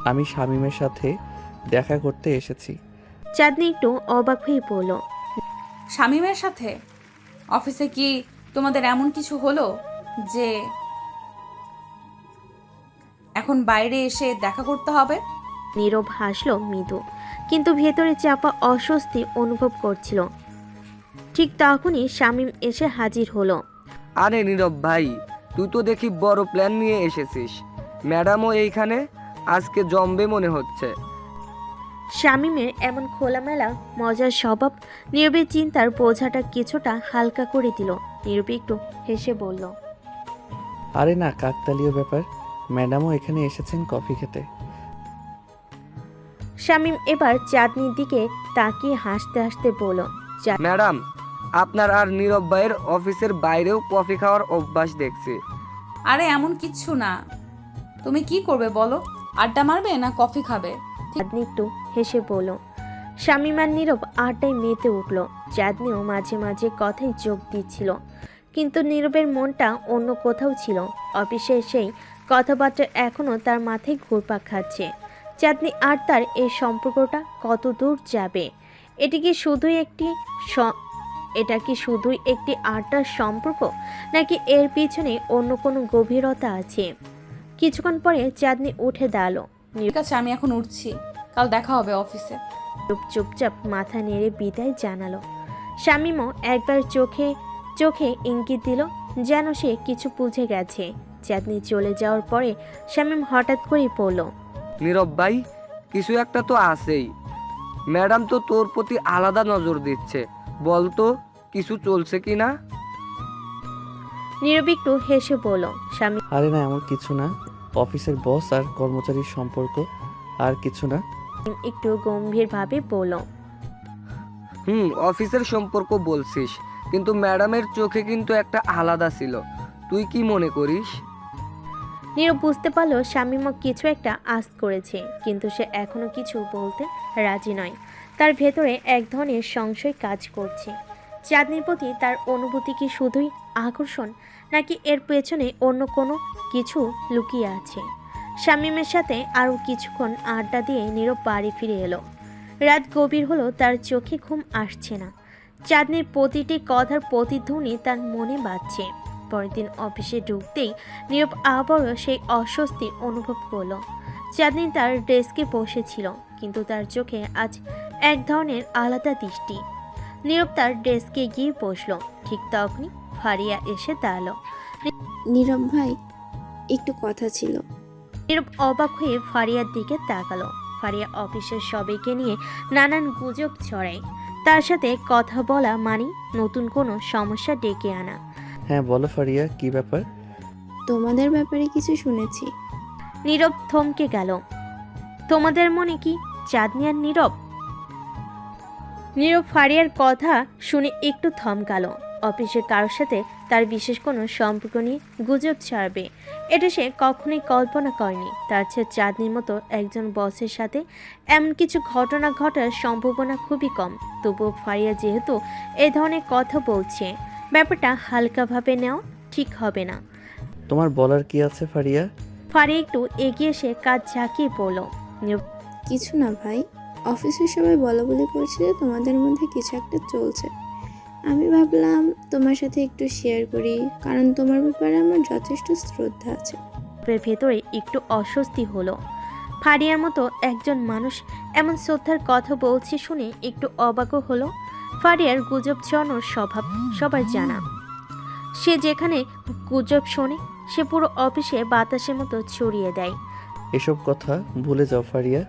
আমি শামীমের সাথে দেখা করতে এসেছি। চাঁদনি একটু অবাক হয়ে বলল, শামীমের সাথে? অফিসে কি তোমাদের এমন কিছু হলো যে এখন বাইরে এসে দেখা করতে হবে? নীরব হাসল মৃদু, কিন্তু ভেতরে চাপা অস্বস্তি অনুভব করছিল। ঠিক তখনই শামীম এসে হাজির হলো। আরে নীরব ভাই, তুই তো দেখি বড় প্ল্যান নিয়ে এসেছিস। ম্যাডামও এইখানে, আজকে জমবে মনে হচ্ছে। শামীমের এমন খোলামেলা মজার স্বভাব নীরবের চিন্তার বোঝাটা কিছুটা হালকা করে দিল। নীরব একটু হেসে বলল, আরে না, কাকতালীয় ব্যাপার। ম্যাডামও এখানে এসেছেন কফি খেতে। শামীম এবার চাঁদনির দিকে তাকিয়ে হাসতে হাসতে বলল, ম্যাডাম, আপনার আর নীরব ভাইয়ের অফিসের বাইরেও কফি খাওয়ার অভ্যাস দেখছি। আরে এমন কিচ্ছু না। তুমি কি করবে বলো? আড্ডা মারবে না কফি খাবে? চাঁদনি একটু হেসে বলল। শামীম আর নীরব আড্ডায় মেতে উঠল। চাঁদনিও মাঝে মাঝে কথায় যোগ দিচ্ছিল, কিন্তু নীরবের মনটা অন্য কোথাও ছিল। অফিসে সেই কথাবার্তা এখনও তার মাথায় ঘুরপাক খাচ্ছে। চাঁদনি আর তার এই সম্পর্কটা কত দূর যাবে? এটা কি শুধুই একটি আড্ডার সম্পর্ক, নাকি এর পিছনে অন্য কোনো গভীরতা আছে? কিছুক্ষণ পরে চাঁদনি উঠে দাঁড়ালো। ঠিক আছে, আমি এখন উঠছি। কাল দেখা হবে অফিসে। চুপচাপ মাথা নেড়ে বিদায় জানালো। শামীমও একবার চোখে চোখে ইঙ্গিত দিল, যেন সে কিছু বুঝে গেছে। চাঁদনি চলে যাওয়ার পরে শামীম হঠাৎ করেই পড়ল, নীরব ভাই, কিছু একটা তো আছেই। ম্যাডাম তো তোর প্রতি আলাদা নজর দিচ্ছে। বলতো কিছু চলছে কি না? নীরব একটু হেসে বলল, শামীম আরে না, এমন কিছু না। অফিসের বস আর কর্মচারীর সম্পর্ক, আর কিছু না। একটু গম্ভীরভাবে বলল, অফিসের সম্পর্ক বলছিস, কিন্তু ম্যাডামের চোখে কিন্তু একটা আলাদা ছিল। তুই কি মনে করিস? নীরব বুঝতে পারলো শামীমও কিছু একটা আঁচ করেছে, কিন্তু সে এখনো কিছু বলতে রাজি নয়। তার ভেতরে এক ধরনের সংশয় কাজ করছে। চাঁদনির প্রতি তার অনুভূতি কি শুধুই আকর্ষণ, নাকি এর পেছনে অন্য কোনো কিছু লুকিয়ে আছে? শামীমের সাথে আরও কিছুক্ষণ আড্ডা দিয়ে নীরব বাড়ি ফিরে এলো। রাত গভীর হলো, তার চোখে ঘুম আসছে না। চাঁদনির প্রতিটি কথার প্রতিধ্বনি তার মনে বাজছে। পরের দিন অফিসে ঢুকতেই নীরব আবারও সেই অস্বস্তি অনুভব করলো। চাঁদনি তার ডেস্কে বসেছিল, কিন্তু তার চোখে আজ এক ধরনের আলাদা দৃষ্টি। নীরব তার ডেস্কে গিয়ে বসলো। ঠিক তখনই ফারিয়া এসে দাঁড়ালো। নীরব ভাই, একটু কথা ছিল। নীরব অবাক হয়ে ফারিয়ার দিকে তাকালো। ফারিয়া অফিসের সবাইকে নিয়ে নানান গুজব ছড়ায়। তার সাথে কথা বলা মানে নতুন কোনো সমস্যা ডেকে আনা। হ্যাঁ বলো ফারিয়া, কি ব্যাপার? তোমাদের ব্যাপারে কিছু শুনেছি। নীরব থমকে গেল। তোমাদের মনে কি চাঁদনি আর নীরব? নীরব ফারিয়ার কথা শুনে একটু থমকালো। অফিসের কারোর সাথে তার বিশেষ কোনো সম্পর্ক নিয়ে গুজব ছাড়বে, এটা সে কখনোই কল্পনা করেনি। তার চেয়ে চাঁদনির মতো একজন বসের সাথে এমন কিছু ঘটনা ঘটার সম্ভাবনা খুবই কম। তবুও ফারিয়া যেহেতু এ ধরনের কথা বলছে, ব্যাপারটা হালকাভাবে নেওয়া ঠিক হবে না। তোমার বলার কি আছে ফারিয়া? ফারিয়া একটু এগিয়ে এসে কাজ ঝাঁকিয়ে পড়ল। কিছু না ভাই, অফিসের সবাই বলা বলি করছে যে তোমাদের মধ্যে কিছু একটা চলছে। আমি ভাবলাম তোমার সাথে একটু শেয়ার করি, কারণ তোমার ব্যাপারে আমার যথেষ্ট শ্রদ্ধা আছে। ভেতরে একটু অস্বস্তি হলো। ফারিয়ার মতো একজন মানুষ এমন শ্রদ্ধার কথা বলছে শুনে একটু অবাকও হলো। ফারিয়ার গুজব ছড়ানোর স্বভাব সবার জানা। সে যেখানে গুজব শোনে, সে পুরো অফিসে বাতাসের মতো ছড়িয়ে দেয়। এসব কথা ভুলে যাও ফারিয়া।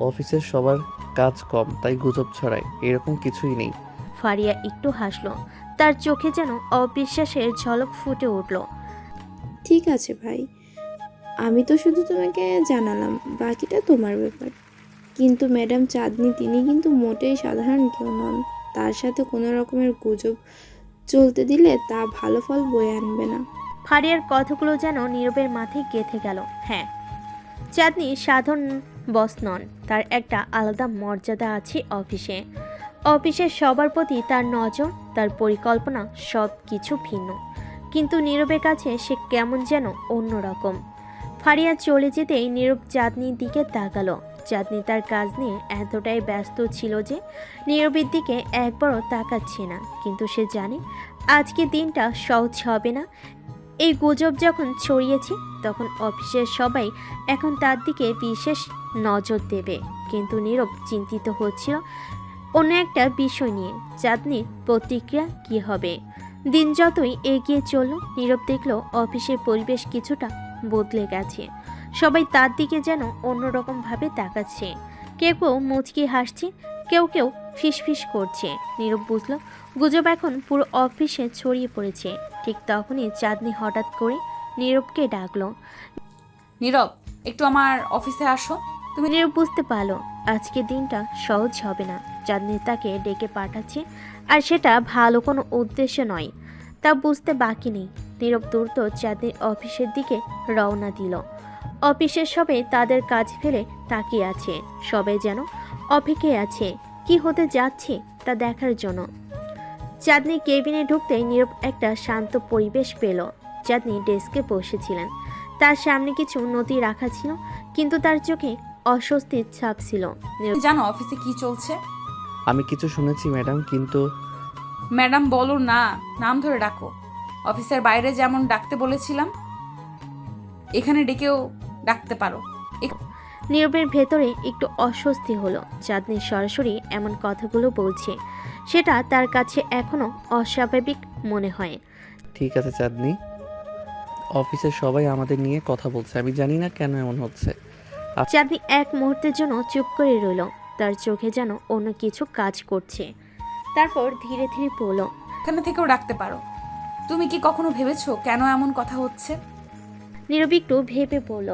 অফিসের সবার কাজ কম তাই গুজব ছড়ায়, এরকম কিছুই নেই। ফারিয়া একটু হাসলো, তার চোখে যেন অবিশ্বাসের ঝলক ফুটে উঠল। ঠিক আছে ভাই, আমি তো শুধু তোমাকে জানালাম, বাকিটা তোমার ব্যাপার। কিন্তু ম্যাডাম চাঁদনি তিনি কিন্তু মোটেই সাধারণ কেউ নন। তার সাথে কোনো রকমের গুজব চলতে দিলে তা ভালো ফল বয়ে আনবে না। ফারিয়ার কথাগুলো যেন নীরবের মাথায় গেঁথে গেল। হ্যাঁ, চাঁদনি সাধারণ বস নন, তার একটা আলাদা মর্যাদা আছে অফিসে। অফিসের সবার প্রতি তার নজর, তার পরিকল্পনা সব কিছু ভিন্ন। কিন্তু নীরবের কাছে সে কেমন যেন অন্যরকম। ফারিয়া চলে যেতেই নীরব চাঁদনির দিকে তাকালো। চাঁদনি তার কাজ নিয়ে এতটাই ব্যস্ত ছিল যে নীরবের দিকে একবারও তাকাচ্ছে না। কিন্তু সে জানে আজকে দিনটা সহজ হবে না। এই গুজব যখন ছড়িয়েছে তখন অফিসের সবাই এখন তার দিকে বিশেষ নজর দেবে। কিন্তু নীরব চিন্তিত হচ্ছিল অন্য একটা বিষয় নিয়ে, চাঁদনির প্রতিক্রিয়া কী হবে। দিন যতই এগিয়ে চলল, নীরব দেখল অফিসের পরিবেশ কিছুটা বদলে গেছে। সবাই তার দিকে যেন অন্যরকমভাবে তাকাচ্ছে। কেউ কেউ মুচকি হাসছে, কেউ কেউ ফিসফিস করছে। নীরব বুঝল গুজব এখন পুরো অফিসে ছড়িয়ে পড়েছে। ঠিক তখনই চাঁদনি হঠাৎ করে নীরবকে ডাকলো। নীরব, একটু আমার অফিসে আসো। নীরব বুঝতে পারলো আজকে দিনটা সহজ হবে না। চাঁদনি তাকে ডেকে পাঠাচ্ছে, আর সেটা ভালো কোনো উদ্দেশ্য নয়, তা বুঝতে বাকি নেই। নীরব দ্রুত চাঁদনির অফিসের দিকে রওনা দিল। অফিসের সবাই তাদের কাজ ফেলে তাকিয়ে আছে। সবাই যেন অপেক্ষায় আছে কি হতে যাচ্ছে তা দেখার জন্য। চাঁদনি কেবিনে ঢুকতেই নীরব একটা শান্ত পরিবেশ পেল। চাঁদনি ডেস্কে বসেছিলেন, তার সামনে কিছু নথি রাখা ছিল, কিন্তু তার চোখে অস্বস্তির ছাপ ছিল। নীরব জানো অফিসে কি চলছে? আমি কিছু শুনেছি ম্যাডাম, কিন্তু ম্যাডাম বলো না, নাম ধরে ডাকো। অফিসের বাইরে যেমন ডাকতে বলেছিলাম এখানে ডেকেও ডাকতে পারো। নীরবের ভেতরে একটু অস্বস্তি হলো। চাঁদনি সরাসরি এমন কথাগুলো বলছে, সেটা তার কাছে এখনো অস্বাভাবিক মনে হয়। ঠিক আছে চাঁদনি, অফিসের সবাই আমাদের নিয়ে কথা বলছে, আমি জানি না কেন এমন হচ্ছে। চাঁদনি এক মুহূর্তের জন্য চুপ করে রইল, তার চোখে যেন অন্য কিছু কাজ করছে। তারপর ধীরে ধীরে বলল, এখানে থেকেও ডাকতে পারো। তুমি কি কখনো ভেবেছো কেন এমন কথা হচ্ছে? নীরব একটু ভেবে বলল।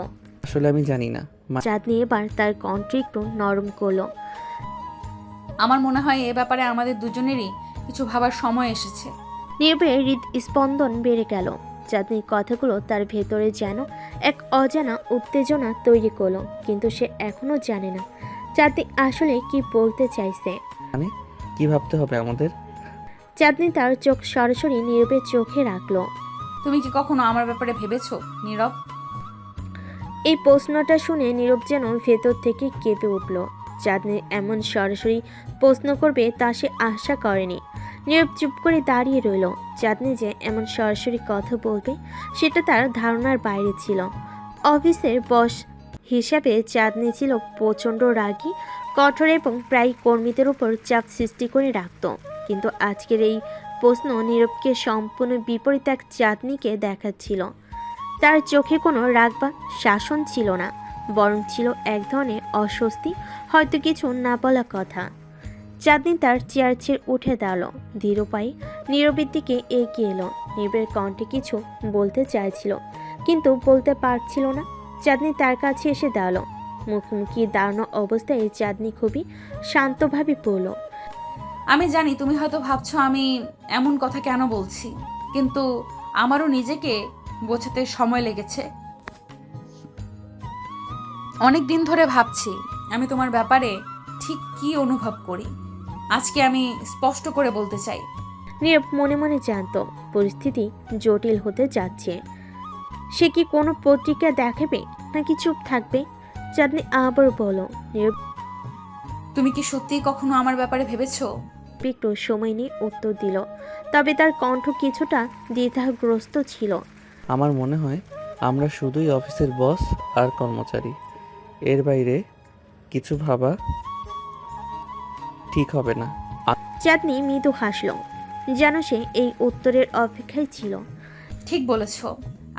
আসলে আমি জানি না। চাঁদনি এবার তার কণ্ঠ একটু নরম করলো। আমার মনে হয় এ ব্যাপারে আমাদের দুজনেরই কিছু ভাবার সময় এসেছে। নীরবের হৃদস্পন্দন বেড়ে গেল। চাঁদনির কথাগুলো তার ভেতরে যেন এক অজানা উত্তেজনা তৈরি করলো, কিন্তু সে এখনো জানে না চাঁদনি আসলে কি বলতে চাইছে। মানে কি ভাবতে হবে আমাদের? চাঁদনি তার চোখ সরাসরি নীরবের চোখে রাখলো। তুমি কি কখনো আমার ব্যাপারে ভেবেছো নীরব? এই প্রশ্নটা শুনে নীরব যেন ভেতর থেকে কেঁপে উঠল। চাঁদনি এমন সরাসরি প্রশ্ন করবে তা সে আশা করেনি। নীরব চুপ করে দাঁড়িয়ে রইল। চাঁদনি যে এমন সরাসরি কথা বলবে সেটা তার ধারণার বাইরে ছিল। অফিসের বস হিসাবে চাঁদনি ছিল প্রচণ্ড রাগী, কঠোর এবং প্রায় কর্মীদের উপর চাপ সৃষ্টি করে রাখত। কিন্তু আজকের এই প্রশ্ন নীরবকে সম্পূর্ণ বিপরীত এক চাঁদনিকে দেখাচ্ছিল। তার চোখে কোনো রাগ বা শাসন ছিল না, বরং ছিল এক ধরনের অস্বস্তি, হয়তো কিছু না বলা কথা। চাঁদনি তার চেয়ার ছেড়ে উঠে দাঁড়ালো, ধীর পায়ে নীরবের দিকে এগিয়ে এলো। নীরবের কণ্ঠে কিছু বলতে চাইছিল, কিন্তু বলতে পারছিল না। চাঁদনি তার কাছে এসে দাঁড়ালো। মুখোমুখি দাঁড়ানো অবস্থায় চাঁদনি খুবই শান্তভাবে বলল, আমি জানি তুমি হয়তো ভাবছো আমি এমন কথা কেন বলছি, কিন্তু আমারও নিজেকে বোঝাতে সময় লেগেছে। অনেক দিন ধরে ভাবছি আমি তোমার ব্যাপারে ঠিক কি অনুভব করি। আজকে আমি স্পষ্ট করে বলতে চাই। নীরব মনে মনে জানতো পরিস্থিতি জটিল হতে যাচ্ছে। সে কি কোনো প্রতিক্রিয়া দেখাবে নাকি চুপ থাকবে? চাঁদনি আবার বলো। নীরব তুমি কি সত্যিই কখনো আমার ব্যাপারে ভেবেছো? একটু সময় নিয়ে উত্তর দিল, তবে তার কণ্ঠ কিছুটা দ্বিধাগ্রস্ত ছিল। আমার মনে হয় আমরা শুধুই অফিসের বস আর কর্মচারী, এর বাইরে কিছু ভাবা ঠিক হবে না। চাঁদনি মৃদু হাসল, যেন সে এই উত্তরের অপেক্ষায় ছিল। ঠিক বলেছ,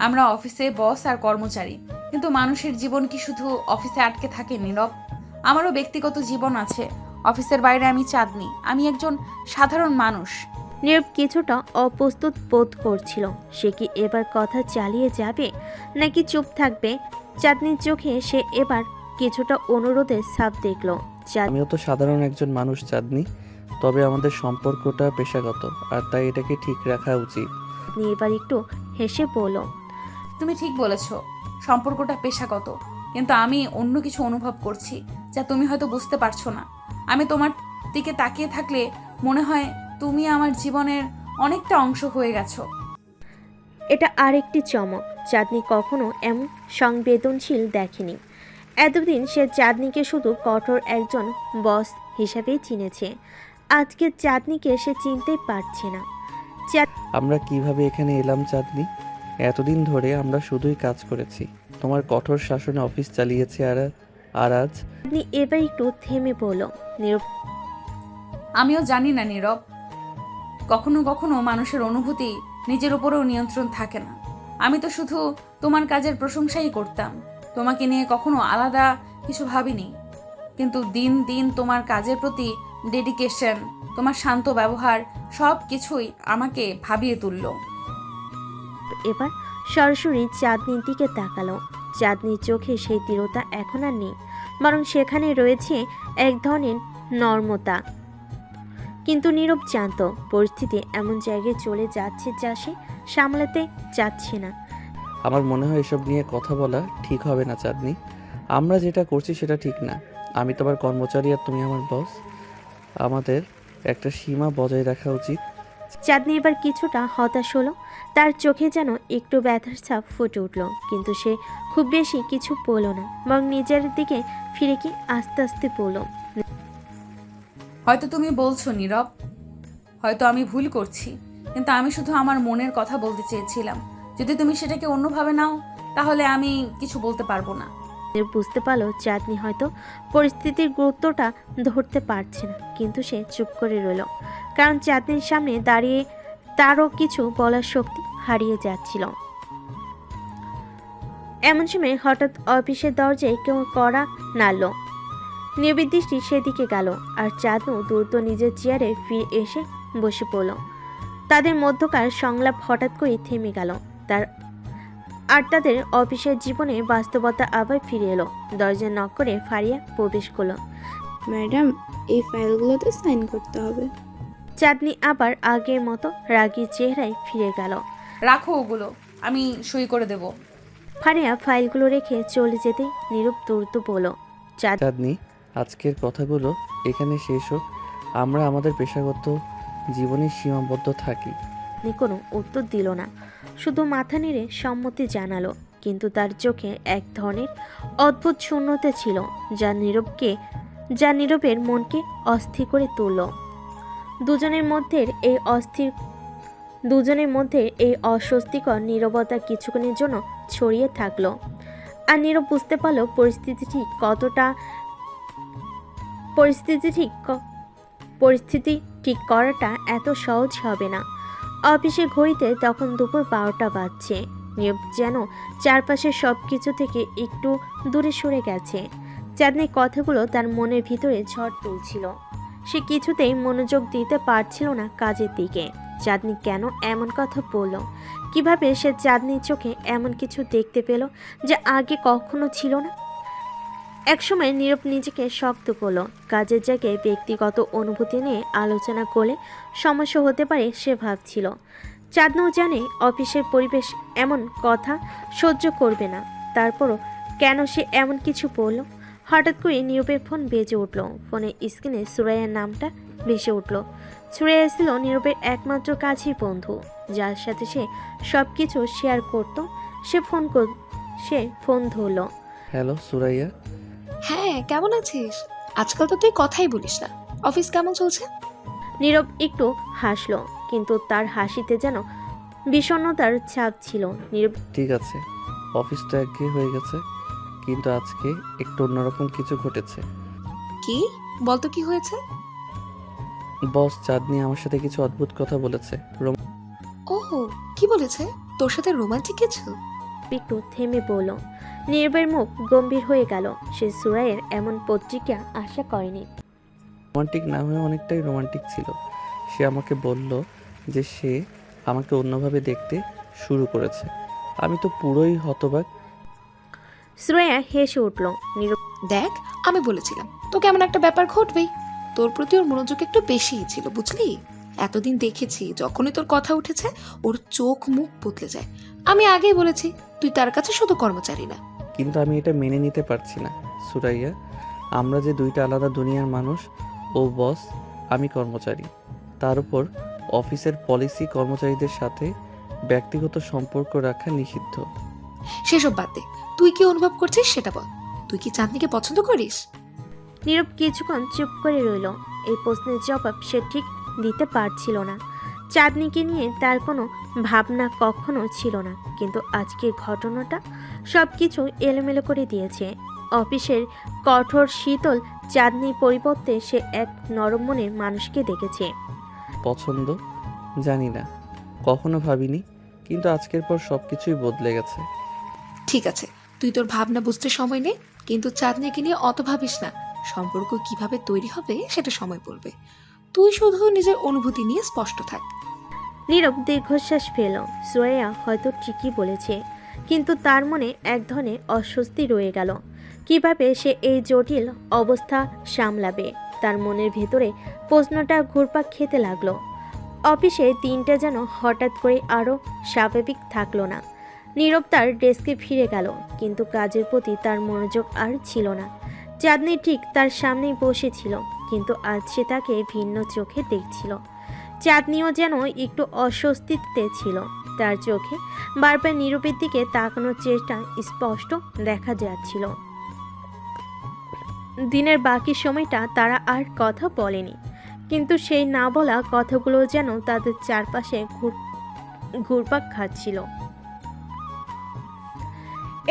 আমরা অফিসে বস আর কর্মচারী, কিন্তু মানুষের জীবন কি শুধু অফিসে আটকে থাকে নীরব? আমারও ব্যক্তিগত জীবন আছে। অফিসের বাইরে আমি চাঁদনি, আমি একজন সাধারণ মানুষ। নীরব কিছুটা অপ্রস্তুত বোধ করছিল। সে কি এবার কথা চালিয়ে যাবে নাকি চুপ থাকবে? চাঁদনির চোখে সে এবার কিছুটা অনুরোধের ছাপ দেখল। আমিও তো সাধারণ একজন মানুষ চাঁদনি, তবে আমাদের সম্পর্কটা পেশাগত, আর তাই এটাকে ঠিক রাখা উচিত। চাঁদনি এবার একটু হেসে বলল, তুমি ঠিক বলেছ, সম্পর্কটা পেশাগত, কিন্তু আমি অন্য কিছু অনুভব করছি যা তুমি হয়তো বুঝতে পারছো না। আমি তোমার দিকে তাকিয়ে থাকলে মনে হয় তুমি আমার জীবনের অনেকটা অংশ হয়ে গেছো। এটা আরেকটি চমক। চাঁদনি কখনো এমন সংবেদনশীল দেখেনি। এতদিন সে চাঁদনিকে শুধু কঠোর একজন বস হিসাবেই চিনেছে। আজকে চাঁদনিকে সে চিনতেই পারছে না। আমরা কিভাবে এখানে এলাম চাঁদনি? এতদিন ধরে আমরা শুধুই কাজ করেছি, তোমার কঠোর শাসনে অফিস চালিয়েছি, আর আজ চাঁদনি এবার একটু থেমে বলল, নীরব আমিও জানি না নীরব, কখনো কখনো মানুষের অনুভূতি নিজের উপরেও নিয়ন্ত্রণ থাকে না। আমি তো শুধু তোমার কাজের প্রশংসাই করতাম, তোমাকে নিয়ে কখনো আলাদা কিছু ভাবিনি। কিন্তু দিন দিন তোমার কাজের প্রতি ডেডিকেশন, তোমার শান্ত ব্যবহার সব কিছুই আমাকে ভাবিয়ে তুলল। এবার সরাসরি চাঁদনির দিকে তাকালো। চাঁদনির চোখে সেই দৃঢ়তা এখন আর নেই, বরং সেখানে রয়েছে এক ধরনের নর্মতা। কিন্তু নীরব জানত পরিস্থিতি এমন জায়গায় চলে যাচ্ছে যা সে সামলাতে চাচ্ছে না। আমার মনে হয় এসব নিয়ে কথা বলা ঠিক হবে না চাঁদনি। আমরা যেটা করছি সেটা ঠিক না। আমি তোমার কর্মচারী আর তুমি আমার বস। আমাদের একটা সীমা বজায় রাখা উচিত। চাঁদনি এবার কিছুটা হতাশ হলো। তার চোখে যেন একটু ব্যথার ছাপ ফুটে উঠল, কিন্তু সে খুব বেশি কিছু বলল না, বরং নিজের দিকে ফিরে কি আস্তে আস্তে বলল, হয়তো তুমি বলছো নীরব, হয়তো আমি ভুল করছি, কিন্তু আমি শুধু আমার মনের কথা বলতে চেয়েছিলাম। যদি তুমি সেটাকে অন্যভাবে নাও তাহলে আমি কিছু বলতে পারবো না। বুঝতে পারলো চাঁদনি হয়তো পরিস্থিতির গুরুত্বটা ধরতে পারছে না, কিন্তু সে চুপ করে রইল, কারণ চাঁদনির সামনে দাঁড়িয়ে তারও কিছু বলার শক্তি হারিয়ে যাচ্ছিল। এমন সময় হঠাৎ অফিসের দরজায় কেউ কড়া নাড়ল। নির্বিদ দৃষ্টি সেদিকে গেল, আর চাঁদনু দ্রুত নিজের চেয়ারে ফিরে এসে বসে পড়ল। তাদের মধ্যকার সংলাপ হঠাৎ করে থেমে গেল। তাদের অফিসের জীবনে বাস্তবতা আবার ফিরে এলো। দরজা নক করে ফারিয়া প্রবেশ করলো। ম্যাডাম, এই ফাইলগুলোতে সাইন করতে হবে। চাঁদনি আবার আগের মতো রাগী চেহারায় ফিরে গেল। রাখো ওগুলো, আমি সই করে দেব। ফারিয়া ফাইলগুলো রেখে চলে যেতে নীরব দ্রুত বলল, চাঁদনি, আজকের কথাগুলো এখানে শেষ হোক। আমরা আমাদের পেশাগত জীবনে সীমাবদ্ধ থাকি। চাঁদনি কোনো উত্তর দিল না, শুধু মাথা নেড়ে সম্মতি জানালো, কিন্তু তার চোখে এক ধরনের অদ্ভুত শূন্যতা ছিল যা নীরবের মনকে অস্থির করে তুলল। দুজনের মধ্যে এই অস্বস্তিকর নীরবতা কিছুক্ষণের জন্য ছড়িয়ে থাকলো। আর নীরব বুঝতে পারল পরিস্থিতি ঠিক করাটা এত সহজ হবে না। অফিসে ঘড়িতে তখন দুপুর 12টা বাজছে। নীরব যেন চারপাশের সব কিছু থেকে একটু দূরে সরে গেছে। চাঁদনির কথাগুলো তার মনের ভিতরে ঝড় তুলছিল। সে কিছুতেই মনোযোগ দিতে পারছিল না কাজের দিকে। চাঁদনি কেন এমন কথা বলল? কিভাবে সে চাঁদনির চোখে এমন কিছু দেখতে পেল যা আগে কখনো ছিল না? একসময় নীরব নিজেকে শক্ত করলো। কাজের জায়গায় ব্যক্তিগত অনুভূতি নিয়ে আলোচনা করলে সমস্যা হতে পারে সে ভাবছিল। চাঁদনিও জানে অফিসের পরিবেশ এমন কথা সহ্য করবে না। তারপরও কেন সে এমন কিছু বলল? হঠাৎ করে নীরবের ফোন বেজে উঠল। ফোনের স্ক্রিনে সুরাইয়ার নামটা ভেসে উঠল। সুরাইয়া ছিল নীরবের একমাত্র কাছের বন্ধু, যার সাথে সে সব কিছু শেয়ার করত। সে ফোন ধরল। হ্যালো সুরাইয়া। হ্যাঁ, কেমন আছিস? আজকাল তো তুই কথাই বলিস না। অফিস কেমন চলছে? নীরব একটু হাসলো, কিন্তু তার হাসিতে যেন বিষণ্ণতার ছাপ ছিল। নীরব ঠিক আছে, অফিস তো একঘেয়ে হয়ে গেছে, কিন্তু আজকে একটু অন্যরকম কিছু ঘটেছে। কি বলতো, কি হয়েছে? বস চাঁদনি আমার সাথে কিছু অদ্ভুত কথা বলেছে। ওহো, কি বলেছে? তোর সাথে রোমান্টিক কিছু? একটু থেমে বলল। নীরবের মুখ গম্ভীর হয়ে গেল। সে সুরাইয়ের এমন প্রতিক্রিয়া আশা করেনি। রোমান্টিক না হয়ে অনেকটাই রোমান্টিক ছিল। সে আমাকে বলল যে সে আমাকে অন্যভাবে দেখতে শুরু করেছে। আমি তো পুরোই হতবাক। সুরাইয়া হেসে উঠল। নীরব দেখ, আমি বলেছিলাম তোকে এমন একটা ব্যাপার ঘটবেই। তোর প্রতি ওর মনোযোগ একটু বেশিই ছিল, বুঝলি? এতদিন দেখেছি যখনই তোর কথা উঠেছে ওর চোখ মুখ বদলে যায়। আমি আগেই বলেছি তুই তার কাছে শুধু কর্মচারী না। কিন্তু আমি এটা মেনে নিতে পারছি না সুরাইয়া। আমরা যে দুইটা আলাদা দুনিয়ার মানুষ। ও বস, আমি কর্মচারী। তার উপর অফিসের পলিসি কর্মচারীদের সাথে ব্যক্তিগত সম্পর্ক রাখা নিষিদ্ধ। সেসব বাদ দে, তুই কি অনুভব করছিস সেটা বল। তুই কি চাঁদনিকে পছন্দ করিস? নীরব কিছুক্ষণ চুপ করে রইল। এই প্রশ্নের জবাব সে ঠিক দিতে পারছিল না। চাঁদনিকে নিয়ে তার কোনো ভাবনা কখনো ছিল না, কিন্তু আজকের ঘটনাটা সব কিছু এলোমেলো করে দিয়েছে। অফিসের কঠোর শীতল চাঁদনির পরিবর্তে সে এক নরম মনের মানুষকে দেখেছে। পছন্দ জানি না, কখনো ভাবিনি, কিন্তু আজকের পর সব কিছুই বদলে গেছে। ঠিক আছে, তুই তোর ভাবনা বুঝতে সময় নে, কিন্তু চাঁদনিকে নিয়ে অত ভাবিস না। সম্পর্ক কিভাবে তৈরি হবে সেটা সময় বলবে। তুই শুধু নিজের অনুভূতি নিয়ে স্পষ্ট থাক। নীরব দীর্ঘশ্বাস ফেল। সুরাইয়া হয়তো ঠিকই বলেছে, কিন্তু তার মনে এক ধরনের অস্বস্তি রয়ে গেল। কিভাবে সে এই জটিল অবস্থা সামলাবে? তার মনের ভেতরে প্রশ্নটা ঘুরপাক খেতে লাগলো। অফিসে দিনটা যেন হঠাৎ করে আরও স্বাভাবিক থাকলো না। নীরব তার ডেস্কে ফিরে গেল, কিন্তু কাজের প্রতি তার মনোযোগ আর ছিল না। চাঁদনি ঠিক তার সামনেই বসেছিল, কিন্তু আজ সে তাকে ভিন্ন চোখে দেখছিল। চাঁদনিও যেন একটু অস্বস্তিতে ছিল। তার চোখে বারবার নীরবের দিকে তাকানোর চেষ্টা স্পষ্ট দেখা যাচ্ছিল। দিনের বাকি সময়টা তারা আর কথা বলেনি, কিন্তু সেই না বলা কথাগুলো যেন তাদের চারপাশে ঘুরপাক খাচ্ছিল।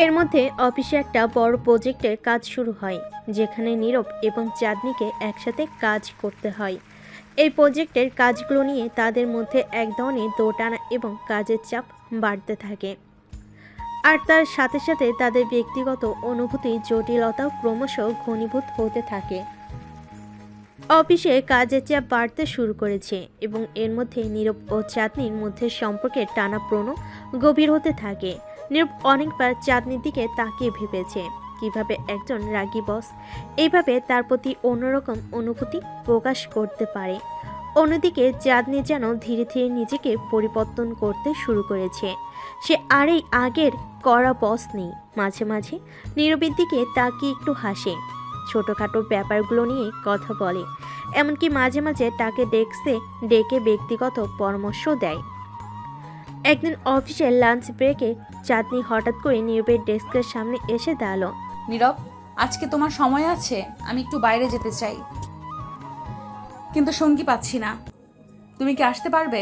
এর মধ্যে অফিসে একটা বড় প্রজেক্টের কাজ শুরু হয়, যেখানে নীরব এবং চাঁদনিকে একসাথে কাজ করতে হয়। এই প্রজেক্টের কাজগুলো নিয়ে তাদের মধ্যে এক ধরনের দোটানা এবং কাজের চাপ বাড়তে থাকে। আর তার সাথে সাথে তাদের ব্যক্তিগত অনুভূতির জটিলতাও ক্রমশ ঘনীভূত হতে থাকে। অফিসে কাজের চাপ বাড়তে শুরু করেছে এবং এর মধ্যে নীরব ও চাঁদনির মধ্যে সম্পর্কের টানাপ্রোণ গভীর হতে থাকে। নীরব অনেকবার চাঁদনির দিকে তাকিয়ে ভেবেছে কিভাবে একজন রাগী বস এইভাবে তার প্রতি অন্যরকম অনুভূতি প্রকাশ করতে পারে। অন্যদিকে চাঁদনি যেন ধীরে ধীরে নিজেকে পরিবর্তন করতে শুরু করেছে। সে আর এই আগের কড়া বস নেই। মাঝে মাঝে নীরবের দিকে তাকিয়ে একটু হাসে, ছোটোখাটো ব্যাপারগুলো নিয়ে কথা বলে, এমনকি মাঝে মাঝে তাকে ডেস্কে ডেকে ব্যক্তিগত পরামর্শ দেয়। একদিন অফিসের লাঞ্চ ব্রেকে চাঁদনি হঠাৎ করে নীরবের ডেস্কের সামনে এসে দাঁড়ালো। নীরব, আজকে তোমার সময় আছে? আমি একটু বাইরে যেতে চাই, কিন্তু সঙ্গী পাচ্ছি না। তুমি কি আসতে পারবে?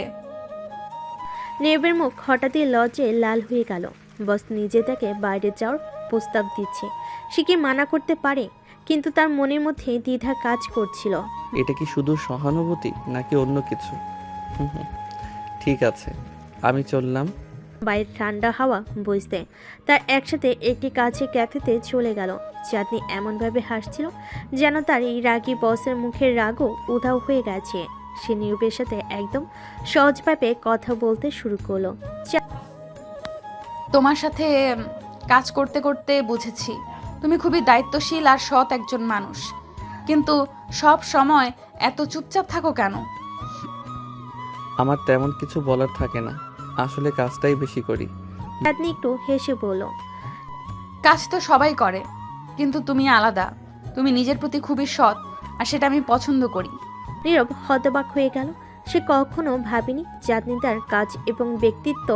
নীরবের মুখ হঠাৎই লজ্জায় লাল হয়ে গেল। বস নিজে তাকে বাইরে যাওয়ার প্রস্তাব দিচ্ছে, সে কি মানা করতে পারে? কিন্তু তার মনের মধ্যে দ্বিধা কাজ করছিল। এটা কি শুধু সহানুভূতি নাকি অন্য কিছু? ঠিক আছে, আমি চললাম। বাইরের ঠান্ডা হাওয়া বইতে তার একসাথে একটি কাছে ক্যাফেতে চলে গেল। চাঁদনি এমনভাবে হাসছিল যেন তার এই রাগী বসের মুখের রাগও উধাও হয়ে গেছে। সে নীরবের সাথে একদম সহজভাবে কথা বলতে শুরু করলো। তোমার সাথে কাজ করতে করতে বুঝেছি তুমি খুবই দায়িত্বশীল আর সৎ একজন মানুষ, কিন্তু সব সময় এত চুপচাপ থাকো কেন? আমার তেমন কিছু বলার থাকে না, আসলে কাজটাই বেশি করি। চাঁদনি একটু হেসে বলল, কাজ তো সবাই করে, কিন্তু তুমি আলাদা। তুমি নিজের প্রতি খুবই সৎ, আর সেটা আমি পছন্দ করি। নীরব হতবাক হয়ে গেল। সে কখনো ভাবেনি চাঁদনি তার কাজ এবং ব্যক্তিত্ব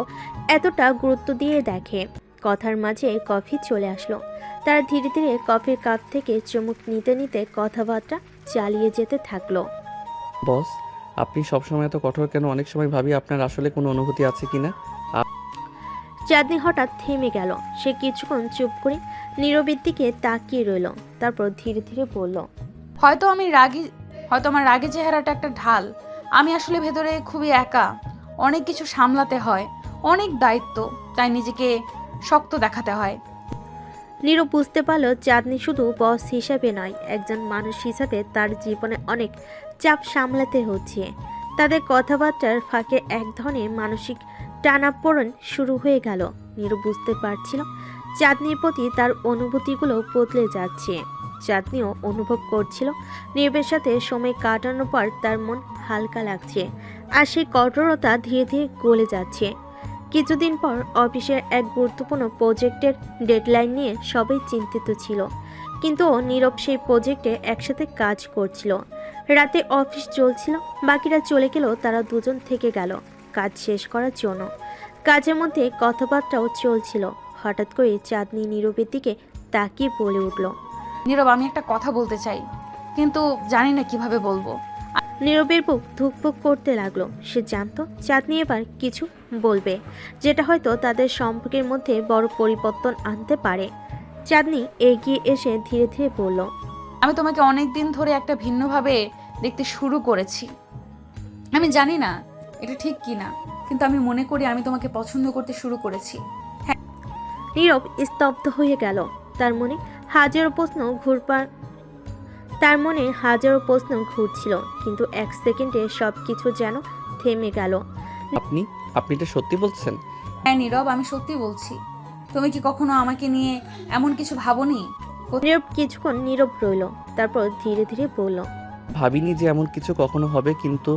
এতটা গুরুত্ব দিয়ে দেখে। কথার মাঝে কফি চলে আসলো। তারা ধীরে ধীরে কফির কাপ থেকে চুমুক নিতে নিতে কথাবার্তা চালিয়ে যেতে থাকলো। বস, আপনি সবসময় এত কঠোর কেন? অনেক সময় ভাবি আপনার আসলে কোনো অনুভূতি আছে কিনা। চাঁদনি হঠাৎ থেমে গেল। সে কিছুক্ষণ চুপ করে নীরবের দিকে তাকিয়ে রইল, তারপর ধীরে ধীরে বলল, হয়তো আমার রাগী চেহারাটা একটা ঢাল। আমি আসলে ভেতরে খুবই একা, অনেক কিছু সামলাতে হয়, অনেক দায়িত্ব, তাই নিজেকে শক্ত দেখাতে হয়। নীরব বুঝতে পারল চাঁদনি শুধু বস হিসাবে নয়, একজন মানুষ হিসাবে তার জীবনে অনেক চাপ সামলাতে হচ্ছে। তাদের কথাবার্তার ফাঁকে এক ধরনের মানসিক টানাপোড়েন শুরু হয়ে গেল। নীরব বুঝতে পারছিল চাঁদনির প্রতি তার অনুভূতিগুলো বদলে যাচ্ছে। চাঁদনিও অনুভব করছিল নীরবের সাথে সময় কাটানোর পর তার মন হালকা লাগছে, আর সেই কঠোরতা ধীরে ধীরে গলে যাচ্ছে। কিছুদিন পর অফিসের এক গুরুত্বপূর্ণ প্রজেক্টের ডেডলাইন নিয়ে সবাই চিন্তিত ছিল, কিন্তু নীরব সেই প্রজেক্টে একসাথে কাজ করছিল। রাতে অফিস চলছিল, বাকিরা চলে গেলেও তারা দুজন থেকে গেল কাজ শেষ করার জন্য। কাজের মধ্যে কথাবার্তাও চলছিল। হঠাৎ করে চাঁদনি নীরবের দিকে তাকিয়ে বলে উঠল, নীরব, আমি একটা কথা বলতে চাই, কিন্তু জানি না কিভাবে বলবো। নীরবের বুক ধুকপুক করতে লাগলো। সে জানতো চাঁদনি এবার কিছু বলবে, যেটা হয়তো তাদের সম্পর্কের মধ্যে বড় পরিবর্তন আনতে পারে। চাঁদনি এগিয়ে এসে ধীরে ধীরে বলল, আমি তোমাকে অনেক দিন ধরে একটা ভিন্নভাবে দেখতে শুরু করেছি। আমি জানি না এটা ঠিক কি না, কিন্তু আমি মনে করি আমি তোমাকে পছন্দ করতে শুরু করেছি। নীরব স্তব্ধ হয়ে গেল। তার মনে হাজারো প্রশ্ন ঘুরছিল, কিন্তু এক সেকেন্ডে সব কিছু যেন থেমে গেল। আপনি আপনি এটা সত্যি বলছেন? হ্যাঁ নীরব, আমি সত্যি বলছি। তুমি কি কখনো আমাকে নিয়ে এমন কিছু ভাবোনি? নীরব কিছুক্ষণ নীরব রইল, তারপর ধীরে ধীরে বলল, ভাবিনি যে এমন কিছু কখনো হবে, কিন্তু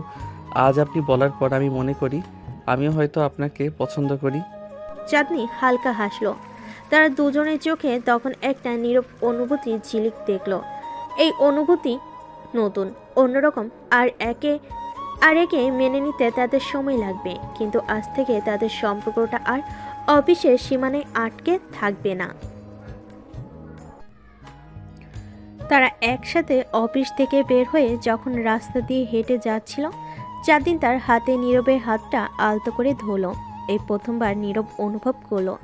আজ আপনি বলার পর আমি মনে করি আমিও হয়তো আপনাকে পছন্দ করি। চাঁদনি হালকা হাসলো। তারা দুজনের চোখে তখন একটা নীরব অনুভূতি ঝিলিক দেখল। এই অনুভূতি নতুন, অন্যরকম, আর একে মেনে নিতে তাদের সময় লাগবে, কিন্তু আজ থেকে তাদের সম্পর্কটা আর অফিসের সীমানায় আটকে থাকবে না। তারা একসাথে অফিস থেকে বের হয়ে যখন রাস্তা দিয়ে হেঁটে যাচ্ছিল, চাঁদনি তার হাতে নীরবের হাতটা আলতো করে ধরল। এই প্রথমবার নীরব অনুভব করলো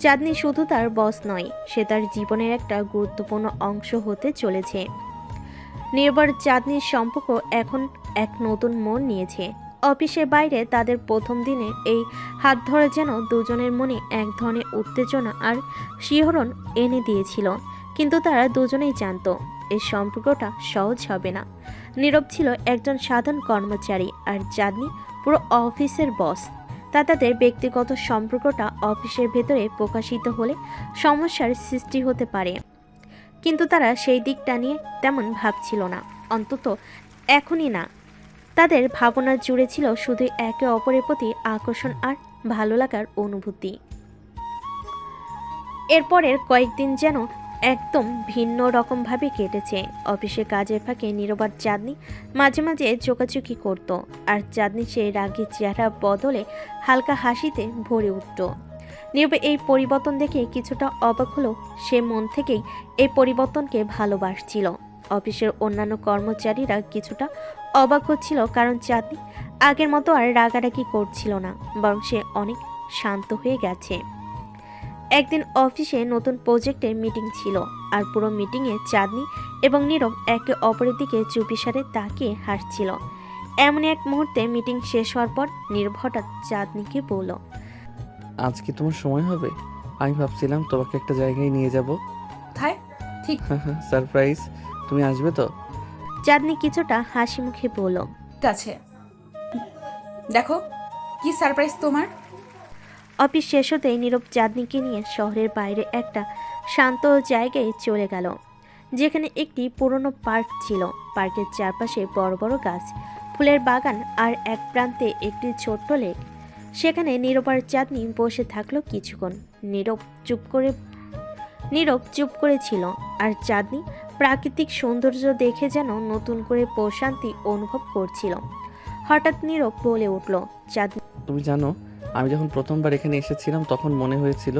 চাঁদনি শুধু তার বস নয়, সে তার জীবনের একটা গুরুত্বপূর্ণ অংশ হতে চলেছে। নীরব চাঁদনির সম্পর্ক এখন এক নতুন মোড় নিয়েছে। অফিসের বাইরে তাদের প্রথম দিনে এই হাত ধরে যেন দুজনের মনে এক ধরনের উত্তেজনা আর শিহরণ এনে দিয়েছিল, কিন্তু তারা দুজনেই জানতো এই সম্পর্কটা সহজ হবে না। নীরব ছিল একজন সাধারণ কর্মচারী, আর চাঁদনি পুরো অফিসের বস। তাদের ব্যক্তিগত সম্পর্কটা অফিসের ভেতরে প্রকাশিত হলে সমস্যার সৃষ্টি হতে পারে, কিন্তু তারা সেই দিকটা নিয়ে তেমন ভাবছিল না, অন্তত এখনই না। তাদের ভাবনা জুড়ে ছিল শুধু একে অপরের প্রতি আকর্ষণ আর ভালো লাগার অনুভূতি। এরপরের কয়েকদিন যেন একদম ভিন্ন রকমভাবে কেটেছে। অফিসে কাজের ফাঁকে নীরব আর চাঁদনি মাঝে মাঝে চোকাচুকি করত, আর চাঁদনি সেই রাগী চেহারা বদলে হালকা হাসিতে ভরে উঠত। নীরব এই পরিবর্তন দেখে কিছুটা অবাক হলেও সে মন থেকেই এই পরিবর্তনকে ভালোবাসছিল। অফিসের অন্যান্য কর্মচারীরা কিছুটা অবাক হচ্ছিল, কারণ চাঁদনি আগের মতো আর রাগারাগি করছিল না, বরং সে অনেক শান্ত হয়ে গেছে। একদিন অফিসে নতুন প্রজেক্টের মিটিং ছিল, আর পুরো মিটিংয়ে চাঁদনি এবং নীরব একে অপরের দিকে চুপিসারে তাকিয়ে হাসছিল। এমন এক মুহূর্তে মিটিং শেষ হওয়ার পর নীরব হঠাৎ চাঁদনিকে বলল, আজ কি তোমার সময় হবে? আমি ভাবছিলাম তোমাকে একটা জায়গায় নিয়ে যাব। কোথায়? ঠিক সারপ্রাইজ। তুমি আসবে তো? চাঁদনি কিছুটা হাসি মুখে বলল, আছে, দেখো কি সারপ্রাইজ তোমার। অফিস শেষ হতেই নীরব চাঁদনিকে নিয়ে শহরের বাইরে একটা শান্ত জায়গায় চলে গেল, যেখানে একটি পুরনো পার্ক ছিল। পার্কের চারপাশে বড় বড় গাছ, ফুলের বাগান, আর এক প্রান্তে একটি ছোট্ট লেক। সেখানে নীরব আর চাঁদনি বসে থাকলো কিছুক্ষণ। নীরব চুপ করে ছিল, আর চাঁদনি প্রাকৃতিক সৌন্দর্য দেখে যেন নতুন করে প্রশান্তি অনুভব করছিল। হঠাৎ নীরব বলে উঠল, চাঁদনি, তুমি জানো, আমি যখন প্রথমবার এখানে এসেছিলাম তখন মনে হয়েছিল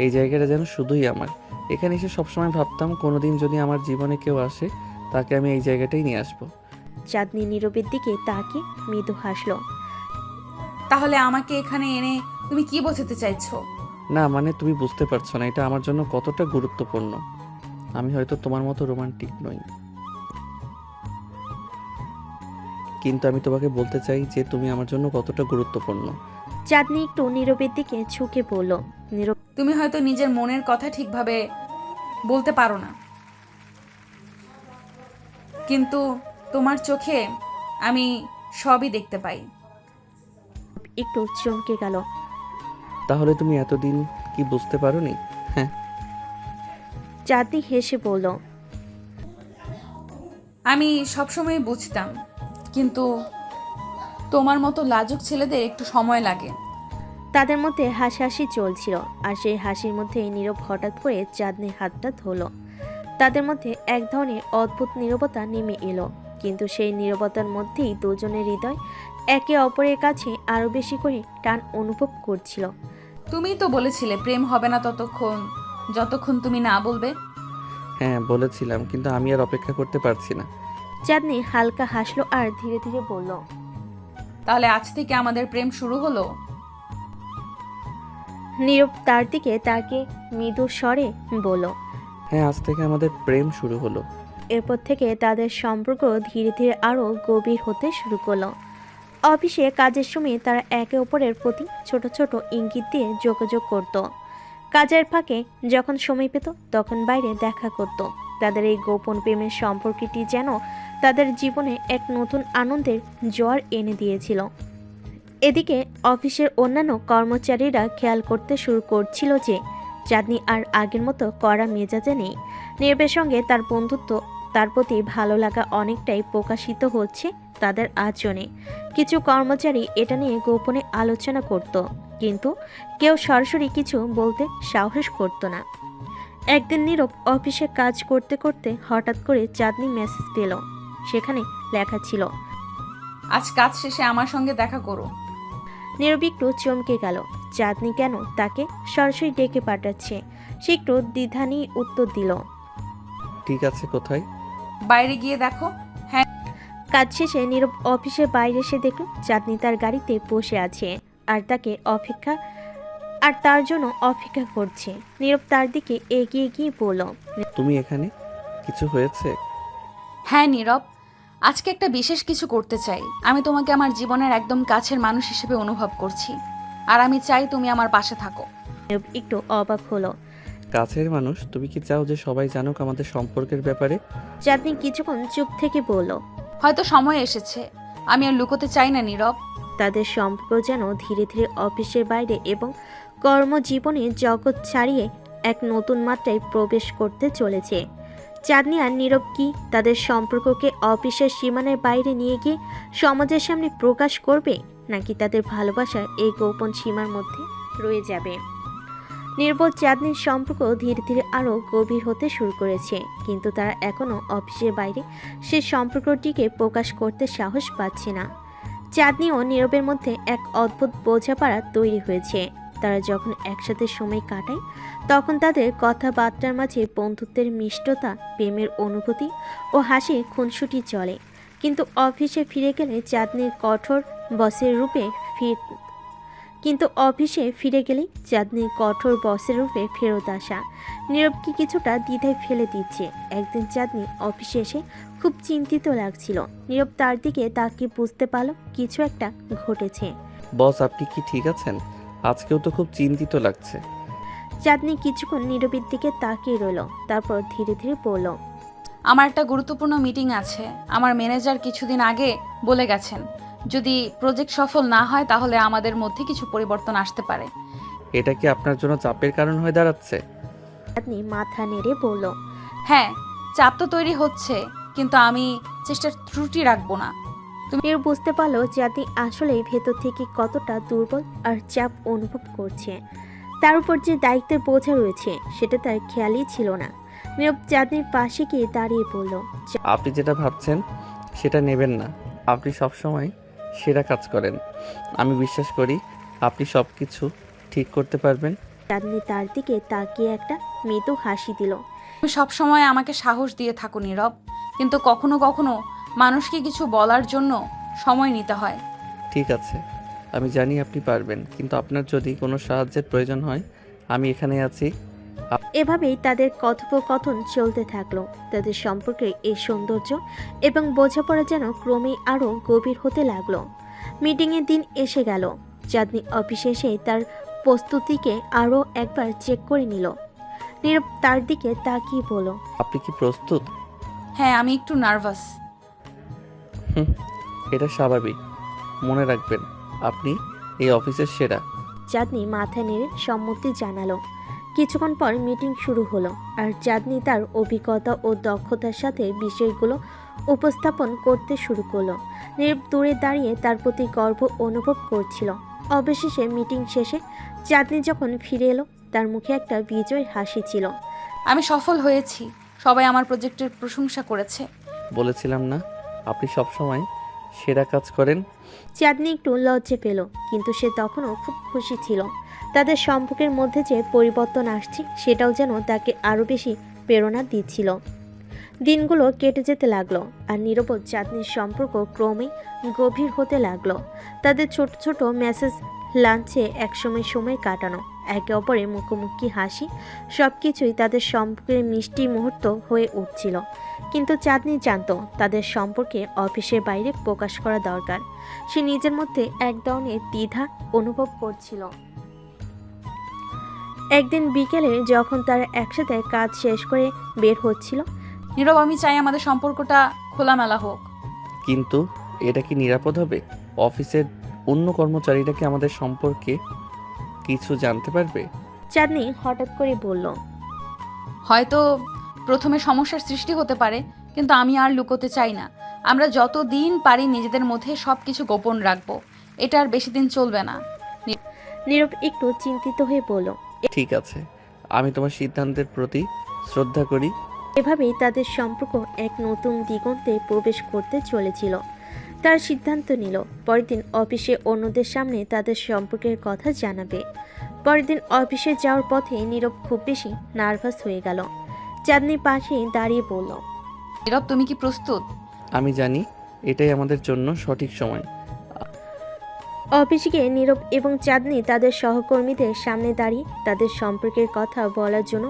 এই জায়গাটা যেন শুধুই আমার। এখানে এসে সবসময় ভাবতাম কোনোদিন যদি আমার জীবনে কেউ আসে তাকে আমি এই জায়গাটাই নিয়ে আসবো। চাঁদনি নীরবের দিকে তাকিয়ে মৃদু হাসলো। তাহলে আমাকে এখানে এনে তুমি কি বোঝাতে চাইছো? না মানে তুমি বুঝতে পারছো না এটা আমার জন্য কতটা গুরুত্বপূর্ণ। আমি হয়তো তোমার মতো রোমান্টিক নই, কিন্তু আমি তোমাকে বলতে চাই যে তুমি আমার জন্য কতটা গুরুত্বপূর্ণ। চাঁদনি একটু নীরবের দিকে ঝুঁকে বলল। নীরব তুমি হয়তো নিজের মনের কথা ঠিকভাবে বলতে পারো না, কিন্তু তোমার চোখে আমি সবই দেখতে পাই। একটু চমকে গেল। তাহলে তুমি এতদিন কি বুঝতে পারোনি? হ্যাঁ, চাঁদনি হেসে বলল। আমি সবসময় বুঝতাম, কিন্তু তোমার মতো লাজুক ছেলেদের একটু সময় লাগে। তাদের মধ্যে হাসাহাসি চলছিল, আর সেই হাসির মধ্যে নীরব হঠাৎ করে চাঁদনির হাতটা ধরল। তাদের মধ্যে এক ধরনের অদ্ভুত নীরবতা নেমে এলো, কিন্তু সেই নীরবতার মধ্যেই দুজনের হৃদয় একে অপরের কাছে আরো বেশি করে টান অনুভব করছিল। তুমিই তো বলেছিলে প্রেম হবে না যতক্ষণ তুমি না বলবে। হ্যাঁ বলেছিলাম, কিন্তু আমি আর অপেক্ষা করতে পারছি না। চাঁদনি হালকা হাসলো আর ধীরে ধীরে বলল। তাহলে আজ থেকে আমাদের প্রেম শুরু হলো? নীরব তার দিকে তাকে মৃদু স্বরে বলল। হ্যাঁ, আজ থেকে আমাদের প্রেম শুরু হলো। এরপর থেকে তাদের সম্পর্ক ধীরে ধীরে আরো গভীর হতে শুরু করলো। অফিসে কাজের সময় তারা একে অপরের প্রতি ছোট ছোট ইঙ্গিত দিয়ে যোগাযোগ করত। কাজের ফাঁকে যখন সময় পেত তখন বাইরে দেখা করত। তাদের এই গোপন প্রেমের সম্পর্কটি যেন তাদের জীবনে এক নতুন আনন্দের জোয়ার এনে দিয়েছিল। এদিকে অফিসের অন্যান্য কর্মচারীরা খেয়াল করতে শুরু করছিল যে চাঁদনি আর আগের মতো কড়া মেজাজে নেই। নীরবের সঙ্গে তার বন্ধুত্ব, তার প্রতি ভালো লাগা অনেকটাই প্রকাশিত হচ্ছে তাদের আচরণে। কিছু কর্মচারী এটা নিয়ে গোপনে আলোচনা করত, কিন্তু কেউ সরাসরি কিছু বলতে সাহস করত না। একদিন নীরব অফিসে কাজ করতে করতে হঠাৎ করে চাঁদনি মেসেজ পেল। সেখানে লেখা ছিল, আজ কাজ শেষে আমার সঙ্গে দেখা করো। নীরব একটু চমকে গেল। চাঁদনি কেন তাকে সরাসরি ডেকে পাঠাচ্ছে? সে একটু দ্বিধা নিয়ে উত্তর দিল। ঠিক আছে, কোথায়? বাইরে গিয়ে দেখো। কাজ শেষে নীরব অফিসের বাইরে এসে দেখল চাঁদনি তার গাড়িতে বসে আছে আর তার জন্য অপেক্ষা করছে। নীরব তার দিকে এগিয়ে গিয়ে বলল। তুমি এখানে? কিছু হয়েছে? হ্যাঁ নীরব, আজকে একটা বিশেষ কিছু করতে চাই। আমি তোমাকে আমার জীবনের একদম কাছের মানুষ হিসেবে অনুভব করছি, আর আমি চাই তুমি আমার পাশে থাকো। নীরব একটু অবাক হলো। কাছের মানুষ? তুমি কি চাও যে সবাই জানুক আমাদের সম্পর্কের ব্যাপারে? চাঁদনি কিছুক্ষণ চুপ থেকে বলল। হয়তো সময় এসেছে, আমি আর লুকোতে চাই না নীরব। তাদের সম্পর্ক যেন ধীরে ধীরে অফিসের বাইরে এবং কর্মজীবনে জগৎ ছাড়িয়ে এক নতুন মাত্রায় প্রবেশ করতে চলেছে। চাঁদনি আর নীরব কি তাদের সম্পর্ককে অফিসের সীমানার বাইরে নিয়ে গিয়ে সমাজের সামনে প্রকাশ করবে, নাকি তাদের ভালোবাসা এই গোপন সীমার মধ্যে রয়ে যাবে? নির্বোধ চাঁদনির সম্পর্ক ধীরে ধীরে আরও গভীর হতে শুরু করেছে, কিন্তু তারা এখনও অফিসের বাইরে সে সম্পর্কটিকে প্রকাশ করতে সাহস পাচ্ছে না। চাঁদনি ও নীরবের মধ্যে এক অদ্ভুত বোঝাপড়া তৈরি হয়েছে। তারা যখন একসাথে সময় কাটায় তখন তাদের কথাবার্তার মাঝে বন্ধুত্বের মিষ্টতা, প্রেমের অনুভূতি ও হাসি খুনসুটি চলে। কিন্তু অফিসে ফিরে গেলে চাঁদনির কঠোর বসের রূপে ফেরত আসা নীরবকে কিছুটা দ্বিধায় ফেলে দিচ্ছে। একদিন চাঁদনি অফিসে এসে খুব চিন্তিত লাগছিল। নীরব তার দিকে তাকিয়ে বুঝতে পারল কিছু একটা ঘটেছে। বস, আপনি কি ঠিক আছেন? আজকেও তো খুব চিন্তিত লাগছে। চাঁদনি কিছুক্ষণ নীরবের দিকে তাকিয়ে রইল, তারপর ধীরে ধীরে বলল। আমার একটা গুরুত্বপূর্ণ মিটিং আছে। আমার ম্যানেজার কিছুদিন আগে বলে গেছেন, যদি প্রজেক্ট সফল না হয় তাহলে আমাদের মধ্যে কিছু পরিবর্তন আসতে পারে। এটা কি আপনার জন্য চাপের কারণ হয়ে দাঁড়াচ্ছে? চাঁদনি মাথা নেড়ে বলল। হ্যাঁ, চাপ তো তৈরি হচ্ছে, কিন্তু আমি চেষ্টার ত্রুটি রাখবো না। নীরব বুঝতে পারলো চাঁদনি আসলেই ভেতর থেকে কতটা দুর্বল আর চাপ অনুভব করছে। তার উপর যে দায়িত্বের বোঝা রয়েছে সেটা তার খেয়ালই ছিল না। নীরব চাঁদনির পাশে গিয়ে দাঁড়িয়ে বলল। আপনি যেটা ভাবছেন সেটা নেবেন না। আপনি সবসময় সেরা কাজ করেন। আমি বিশ্বাস করি আপনি সব কিছু ঠিক করতে পারবেন। চাঁদনি তার দিকে তাকিয়ে একটা মৃদু হাসি দিল। তুমি সবসময় আমাকে সাহস দিয়ে থাকো নীরব, কিন্তু কখনো কখনো মানুষকে কিছু বলার জন্য সময় নিতে হয়। ঠিক আছে, আমি জানি আপনি পারবেন, কিন্তু আপনার যদি কোনো সাহায্যের প্রয়োজন হয় আমি এখানে আছি। এভাবেই তাদের কথোপকথন চলতে থাকলো। তাদের সম্পর্কের এই সৌন্দর্য এবং বোঝাপড়া যেন ক্রমেই আরও গভীর হতে লাগলো। মিটিংয়ের দিন এসে গেল। চাঁদনি অফিসে এসে তার প্রস্তুতিকে আরও একবার চেক করে নিল। নীরব তার দিকে তাকিয়ে বলল, আপনি কি প্রস্তুত? হ্যাঁ, আমি একটু নার্ভাস। হুম, এটা স্বাভাবিক। মনে রাখবেন, আপনি এই অফিসের সেরা। চাঁদনি মাথা নেড়ে সম্মতি জানালো। কিছুক্ষণ পর মিটিং শুরু হলো, আর চাঁদনি তার অভিজ্ঞতা ও দক্ষতার সাথে বিষয়গুলো উপস্থাপন করতে শুরু করলো। নীরব দূরে দাঁড়িয়ে তার প্রতি গর্ব অনুভব করছিল। অবশেষে মিটিং শেষে চাঁদনি যখন ফিরে এলো, তার মুখে একটা বিজয় হাসি ছিল। আমি সফল হয়েছি, সবাই আমার প্রজেক্টের প্রশংসা করেছে। বলেছিলাম না, আপনি সবসময় সেরা কাজ করেন। চাঁদনি একটু লজ্জা পেল, কিন্তু সে তখনও খুব খুশি ছিল। তাদের সম্পর্কের মধ্যে যে পরিবর্তন আসছে সেটাও যেন তাকে আরও বেশি প্রেরণা দিচ্ছিল। দিনগুলো কেটে যেতে লাগলো, আর নীরব ও চাঁদনির সম্পর্ক ক্রমেই গভীর হতে লাগলো। তাদের ছোট ছোট মেসেজ, লাঞ্চে একসময় সময় কাটানো, একে অপরের মুখোমুখি হাসি, সব কিছুই তাদের সম্পর্কের মিষ্টি মুহূর্ত হয়ে উঠছিল। কিন্তু চাঁদনি জানতো তাদের সম্পর্কে অফিসের বাইরে প্রকাশ করা দরকার। সে নিজের মধ্যে এক ধরনের দ্বিধা অনুভব করছিল। একদিন বিকেলে যখন তারা একসাথে কাজ শেষ করে বের হচ্ছিল, নীরব, আমি চাই আমাদের সম্পর্কটা খোলামেলা হোক। কিন্তু এটা কি নিরাপদ হবে? অফিসের অন্য কর্মচারীরা কি আমাদের সম্পর্কে কিছু জানতে পারবে? চাঁদনি হঠাৎ করে বলল, হয়তো প্রথমে সমস্যার সৃষ্টি হতে পারে, কিন্তু আমি আর লুকোতে চাই না। আমরা যতদিন পারি নিজেদের মধ্যে সব কিছু গোপন রাখবো। এটা আর বেশি দিন চলবে না। নীরব একটু চিন্তিত হয়ে বলল, ঠিক আছে, আমি তোমার সিদ্ধান্তের প্রতি শ্রদ্ধা করি। এভাবেই তাদের সম্পর্ক এক নতুন দিগন্তে প্রবেশ করতে চলেছিল। তার সিদ্ধান্ত নিল পরের দিন অফিসে অন্যদের সামনে তাদের সম্পর্কের কথা জানাবে। পরের দিন অফিসে যাওয়ার পথে নীরব খুব বেশি নার্ভাস হয়ে গেল। চাঁদনি পাশে দাঁড়িয়ে বলল, নীরব, তুমি কি প্রস্তুত? আমি জানি এটাই আমাদের জন্য সঠিক সময়। অফিসে গিয়ে নীরব এবং চাঁদনি তাদের সহকর্মীদের সামনে দাঁড়িয়ে তাদের সম্পর্কের কথা বলার জন্য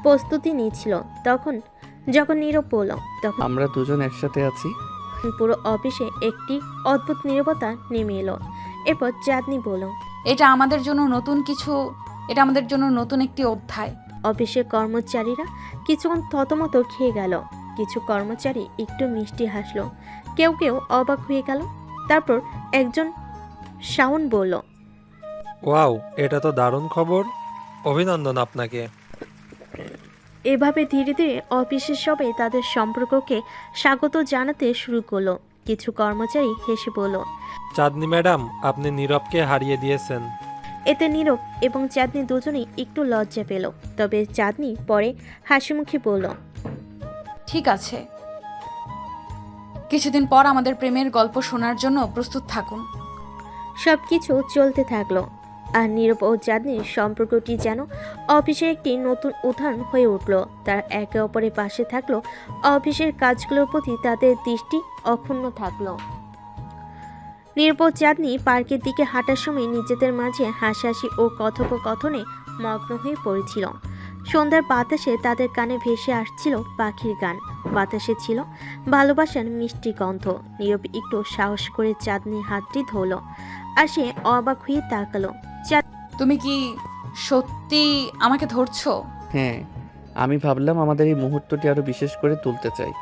প্রস্তুতি নিচ্ছিল। যখন নীরব বলল, তখন আমরা দুজন একসাথে আছি। পুরো অফিসে একটি অদ্ভুত নীরবতা নেমে এলো। এরপর চাঁদনি বলল, এটা আমাদের জন্য নতুন একটি অধ্যায়। অফিসের কর্মচারীরা কিছুক্ষণ থতমত খেয়ে গেল। কিছু কর্মচারী একটু মিষ্টি হাসলো, কেউ কেউ অবাক হয়ে গেল। তারপর একজন শাওন বলল, ওয়াও, এটা তো দারুণ খবর, অভিনন্দন আপনাকে। এভাবে ধীরে ধীরে অফিসের সবাই তাদের সম্পর্ককে স্বাগত জানাতে শুরু করলো। কিছু কর্মচারী হেসে বলল, চাঁদনি ম্যাডাম, আপনি নীরবকে হারিয়ে দিয়েছেন। এতে নীরব এবং চাঁদনি দুজনেই একটু লজ্জা পেল। তবে চাঁদনি পরে হাসিমুখে বলল, ঠিক আছে, কিছুদিন পর আমাদের প্রেমের গল্প শোনার জন্য প্রস্তুত থাকুন। সব কিছু চলতে থাকলো, আর নীরব ও চাঁদনির সম্পর্কটি যেন অফিসের একটি নতুন উদাহরণ হয়ে উঠল। তারা একে অপরের পাশে থাকলো, অফিসের কাজগুলোর প্রতি তাদের দৃষ্টি অক্ষুণ্ণ থাকলো। নীরব ও চাঁদনি পার্কের দিকে হাঁটার সময় নিজেদের মাঝে হাসাহাসি ও কথোপকথনে মগ্ন হয়ে পড়েছিল। সন্ধ্যার বাতাসে তাদের কানে ভেসে আসছিল পাখির গান, বাতাসে ছিল ভালোবাসার মিষ্টি গন্ধ। নীরব একটু সাহস করে চাঁদনির হাতটি ধরল, আর সে অবাক হয়ে তাকালো। তুমি কি সত্যি আমাকে ধরছো? হ্যাঁ, আমি ভাবলাম আমাদের এই মুহূর্তটি আরো বিশেষ করে তুলতে চাই।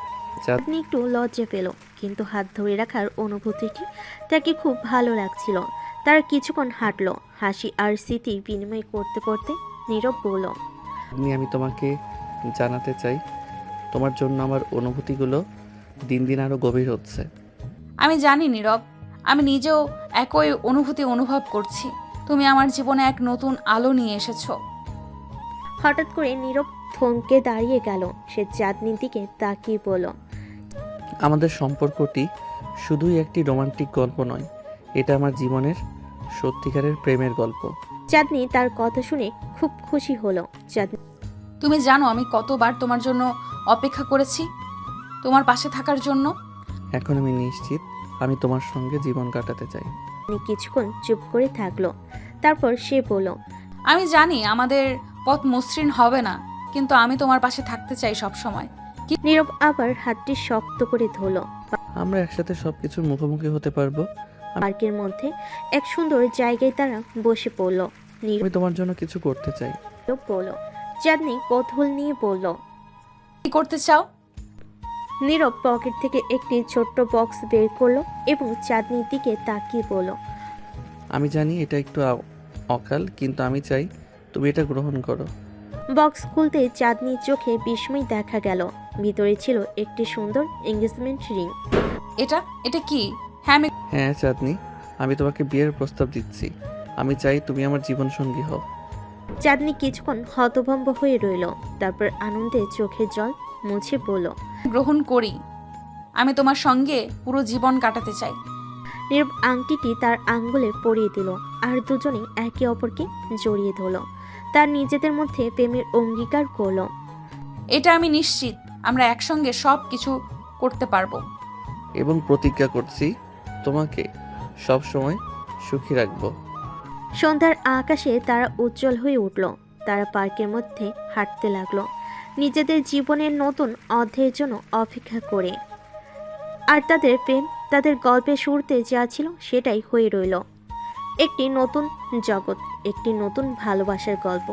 চাঁদনি একটু লজ্জা পেল, কিন্তু হাত ধরে রাখার অনুভূতিটি তাকে খুব ভালো লাগছিল। তারা কিছুক্ষণ হাঁটলো, হাসি আর স্মৃতি বিনিময় করতে করতে নীরব বলল, আমি তোমাকে জানাতে চাই, তোমার জন্য আমার অনুভূতিগুলো দিন দিন আরো গভীর হচ্ছে। আমি জানি নীরব, আমি নিজেও একই অনুভূতি অনুভব করছি। তুমি আমার জীবনে এক নতুন আলো নিয়ে এসেছো। হঠাৎ করে নীরব থমকে দাঁড়িয়ে গেল। সে চাঁদনির দিকে তাকিয়ে বলল, আমাদের সম্পর্কটি শুধুই একটি রোমান্টিক গল্প নয়, এটা আমার জীবনের সত্যিকারের প্রেমের গল্প। চাঁদনি তার কথা শুনে খুব খুশি হলো। চাঁদনি তুমি জানো আমি কতবার তোমার জন্য অপেক্ষা করেছি, তোমার পাশে থাকার জন্য। এখন আমি নিশ্চিত আমি তোমার সঙ্গে জীবন কাটাতে চাই। কিছুক্ষণ চুপ করে থাকলো, তারপর সে বলল, আমি জানি আমাদের পথ মসৃণ হবে না, কিন্তু আমি তোমার পাশে থাকতে চাই সব সময়। নীরব আবার হাতটি শক্ত করে ধরল। আমরা একসাথে সবকিছুর মুখোমুখি হতে পারবো, পার্কের মধ্যে এক সুন্দর জায়গায় তারা বসে পড়ল। নীরব আমি তোমার জন্য কিছু করতে চাই। বলল। চাঁদনি কৌতূহল নিয়ে বলল। কি করতে চাও? নীরব পকেট থেকে একটি ছোট্ট বক্স বের করলো এবং চাঁদনির দিকে তাকিয়ে বলল। আমি জানি এটা একটু অকাল, কিন্তু আমি চাই তুমি এটা গ্রহণ করো। বক্স খুলতে চাঁদনির চোখে বিস্ময় দেখা গেল। ভিতরে ছিল একটি সুন্দর এঙ্গেজমেন্ট রিং। এটা এটা কি? হ্যাঁ, আমি হ্যাঁ চাঁদনি, আমি তোমাকে বিয়ের প্রস্তাব দিচ্ছি। আমি চাই তুমি আমার জীবনসঙ্গী হও। চাঁদনি কিছুক্ষণ হতভম্ব হয়ে রইল, তারপর আনন্দে চোখের জল মুছে বলল। গ্রহণ করি। আমি তোমার সঙ্গে পুরো জীবন কাটাতে চাই। নীরব আংটিটি তার আঙ্গুলে পরিয়ে দিল আর দুজনেই একে অপরকে জড়িয়ে ধরল। তার নিজেদের মধ্যে প্রেমের অঙ্গীকার করল। এটা আমি নিশ্চিত আমরা একসঙ্গে সব কিছু করতে পারবো। এবং প্রতিজ্ঞা করছি তোমাকে সব সময় সুখী রাখবো। সন্ধ্যার আকাশে তারা উজ্জ্বল হয়ে উঠল। তারা পার্কের মধ্যে হাঁটতে লাগলো, নিজেদের জীবনের নতুন অধ্যায়ের জন্য অপেক্ষা করে। আর তাদের প্রেম, তাদের গল্পের শুরুতে যা ছিল সেটাই হয়ে রইল, একটি নতুন জগৎ, একটি নতুন ভালোবাসার গল্প।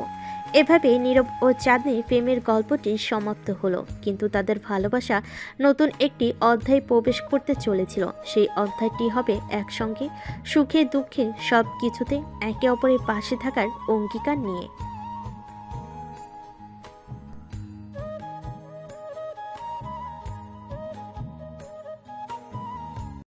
এভাবেই নীরব ও চাঁদনির প্রেমের গল্পটি সমাপ্ত হলো। কিন্তু তাদের ভালোবাসা নতুন একটি অধ্যায়ে প্রবেশ করতে চলেছিল। সেই অধ্যায়টি হবে একসঙ্গে সুখে দুঃখে সব কিছুতে একে অপরের পাশে থাকার অঙ্গীকার নিয়ে।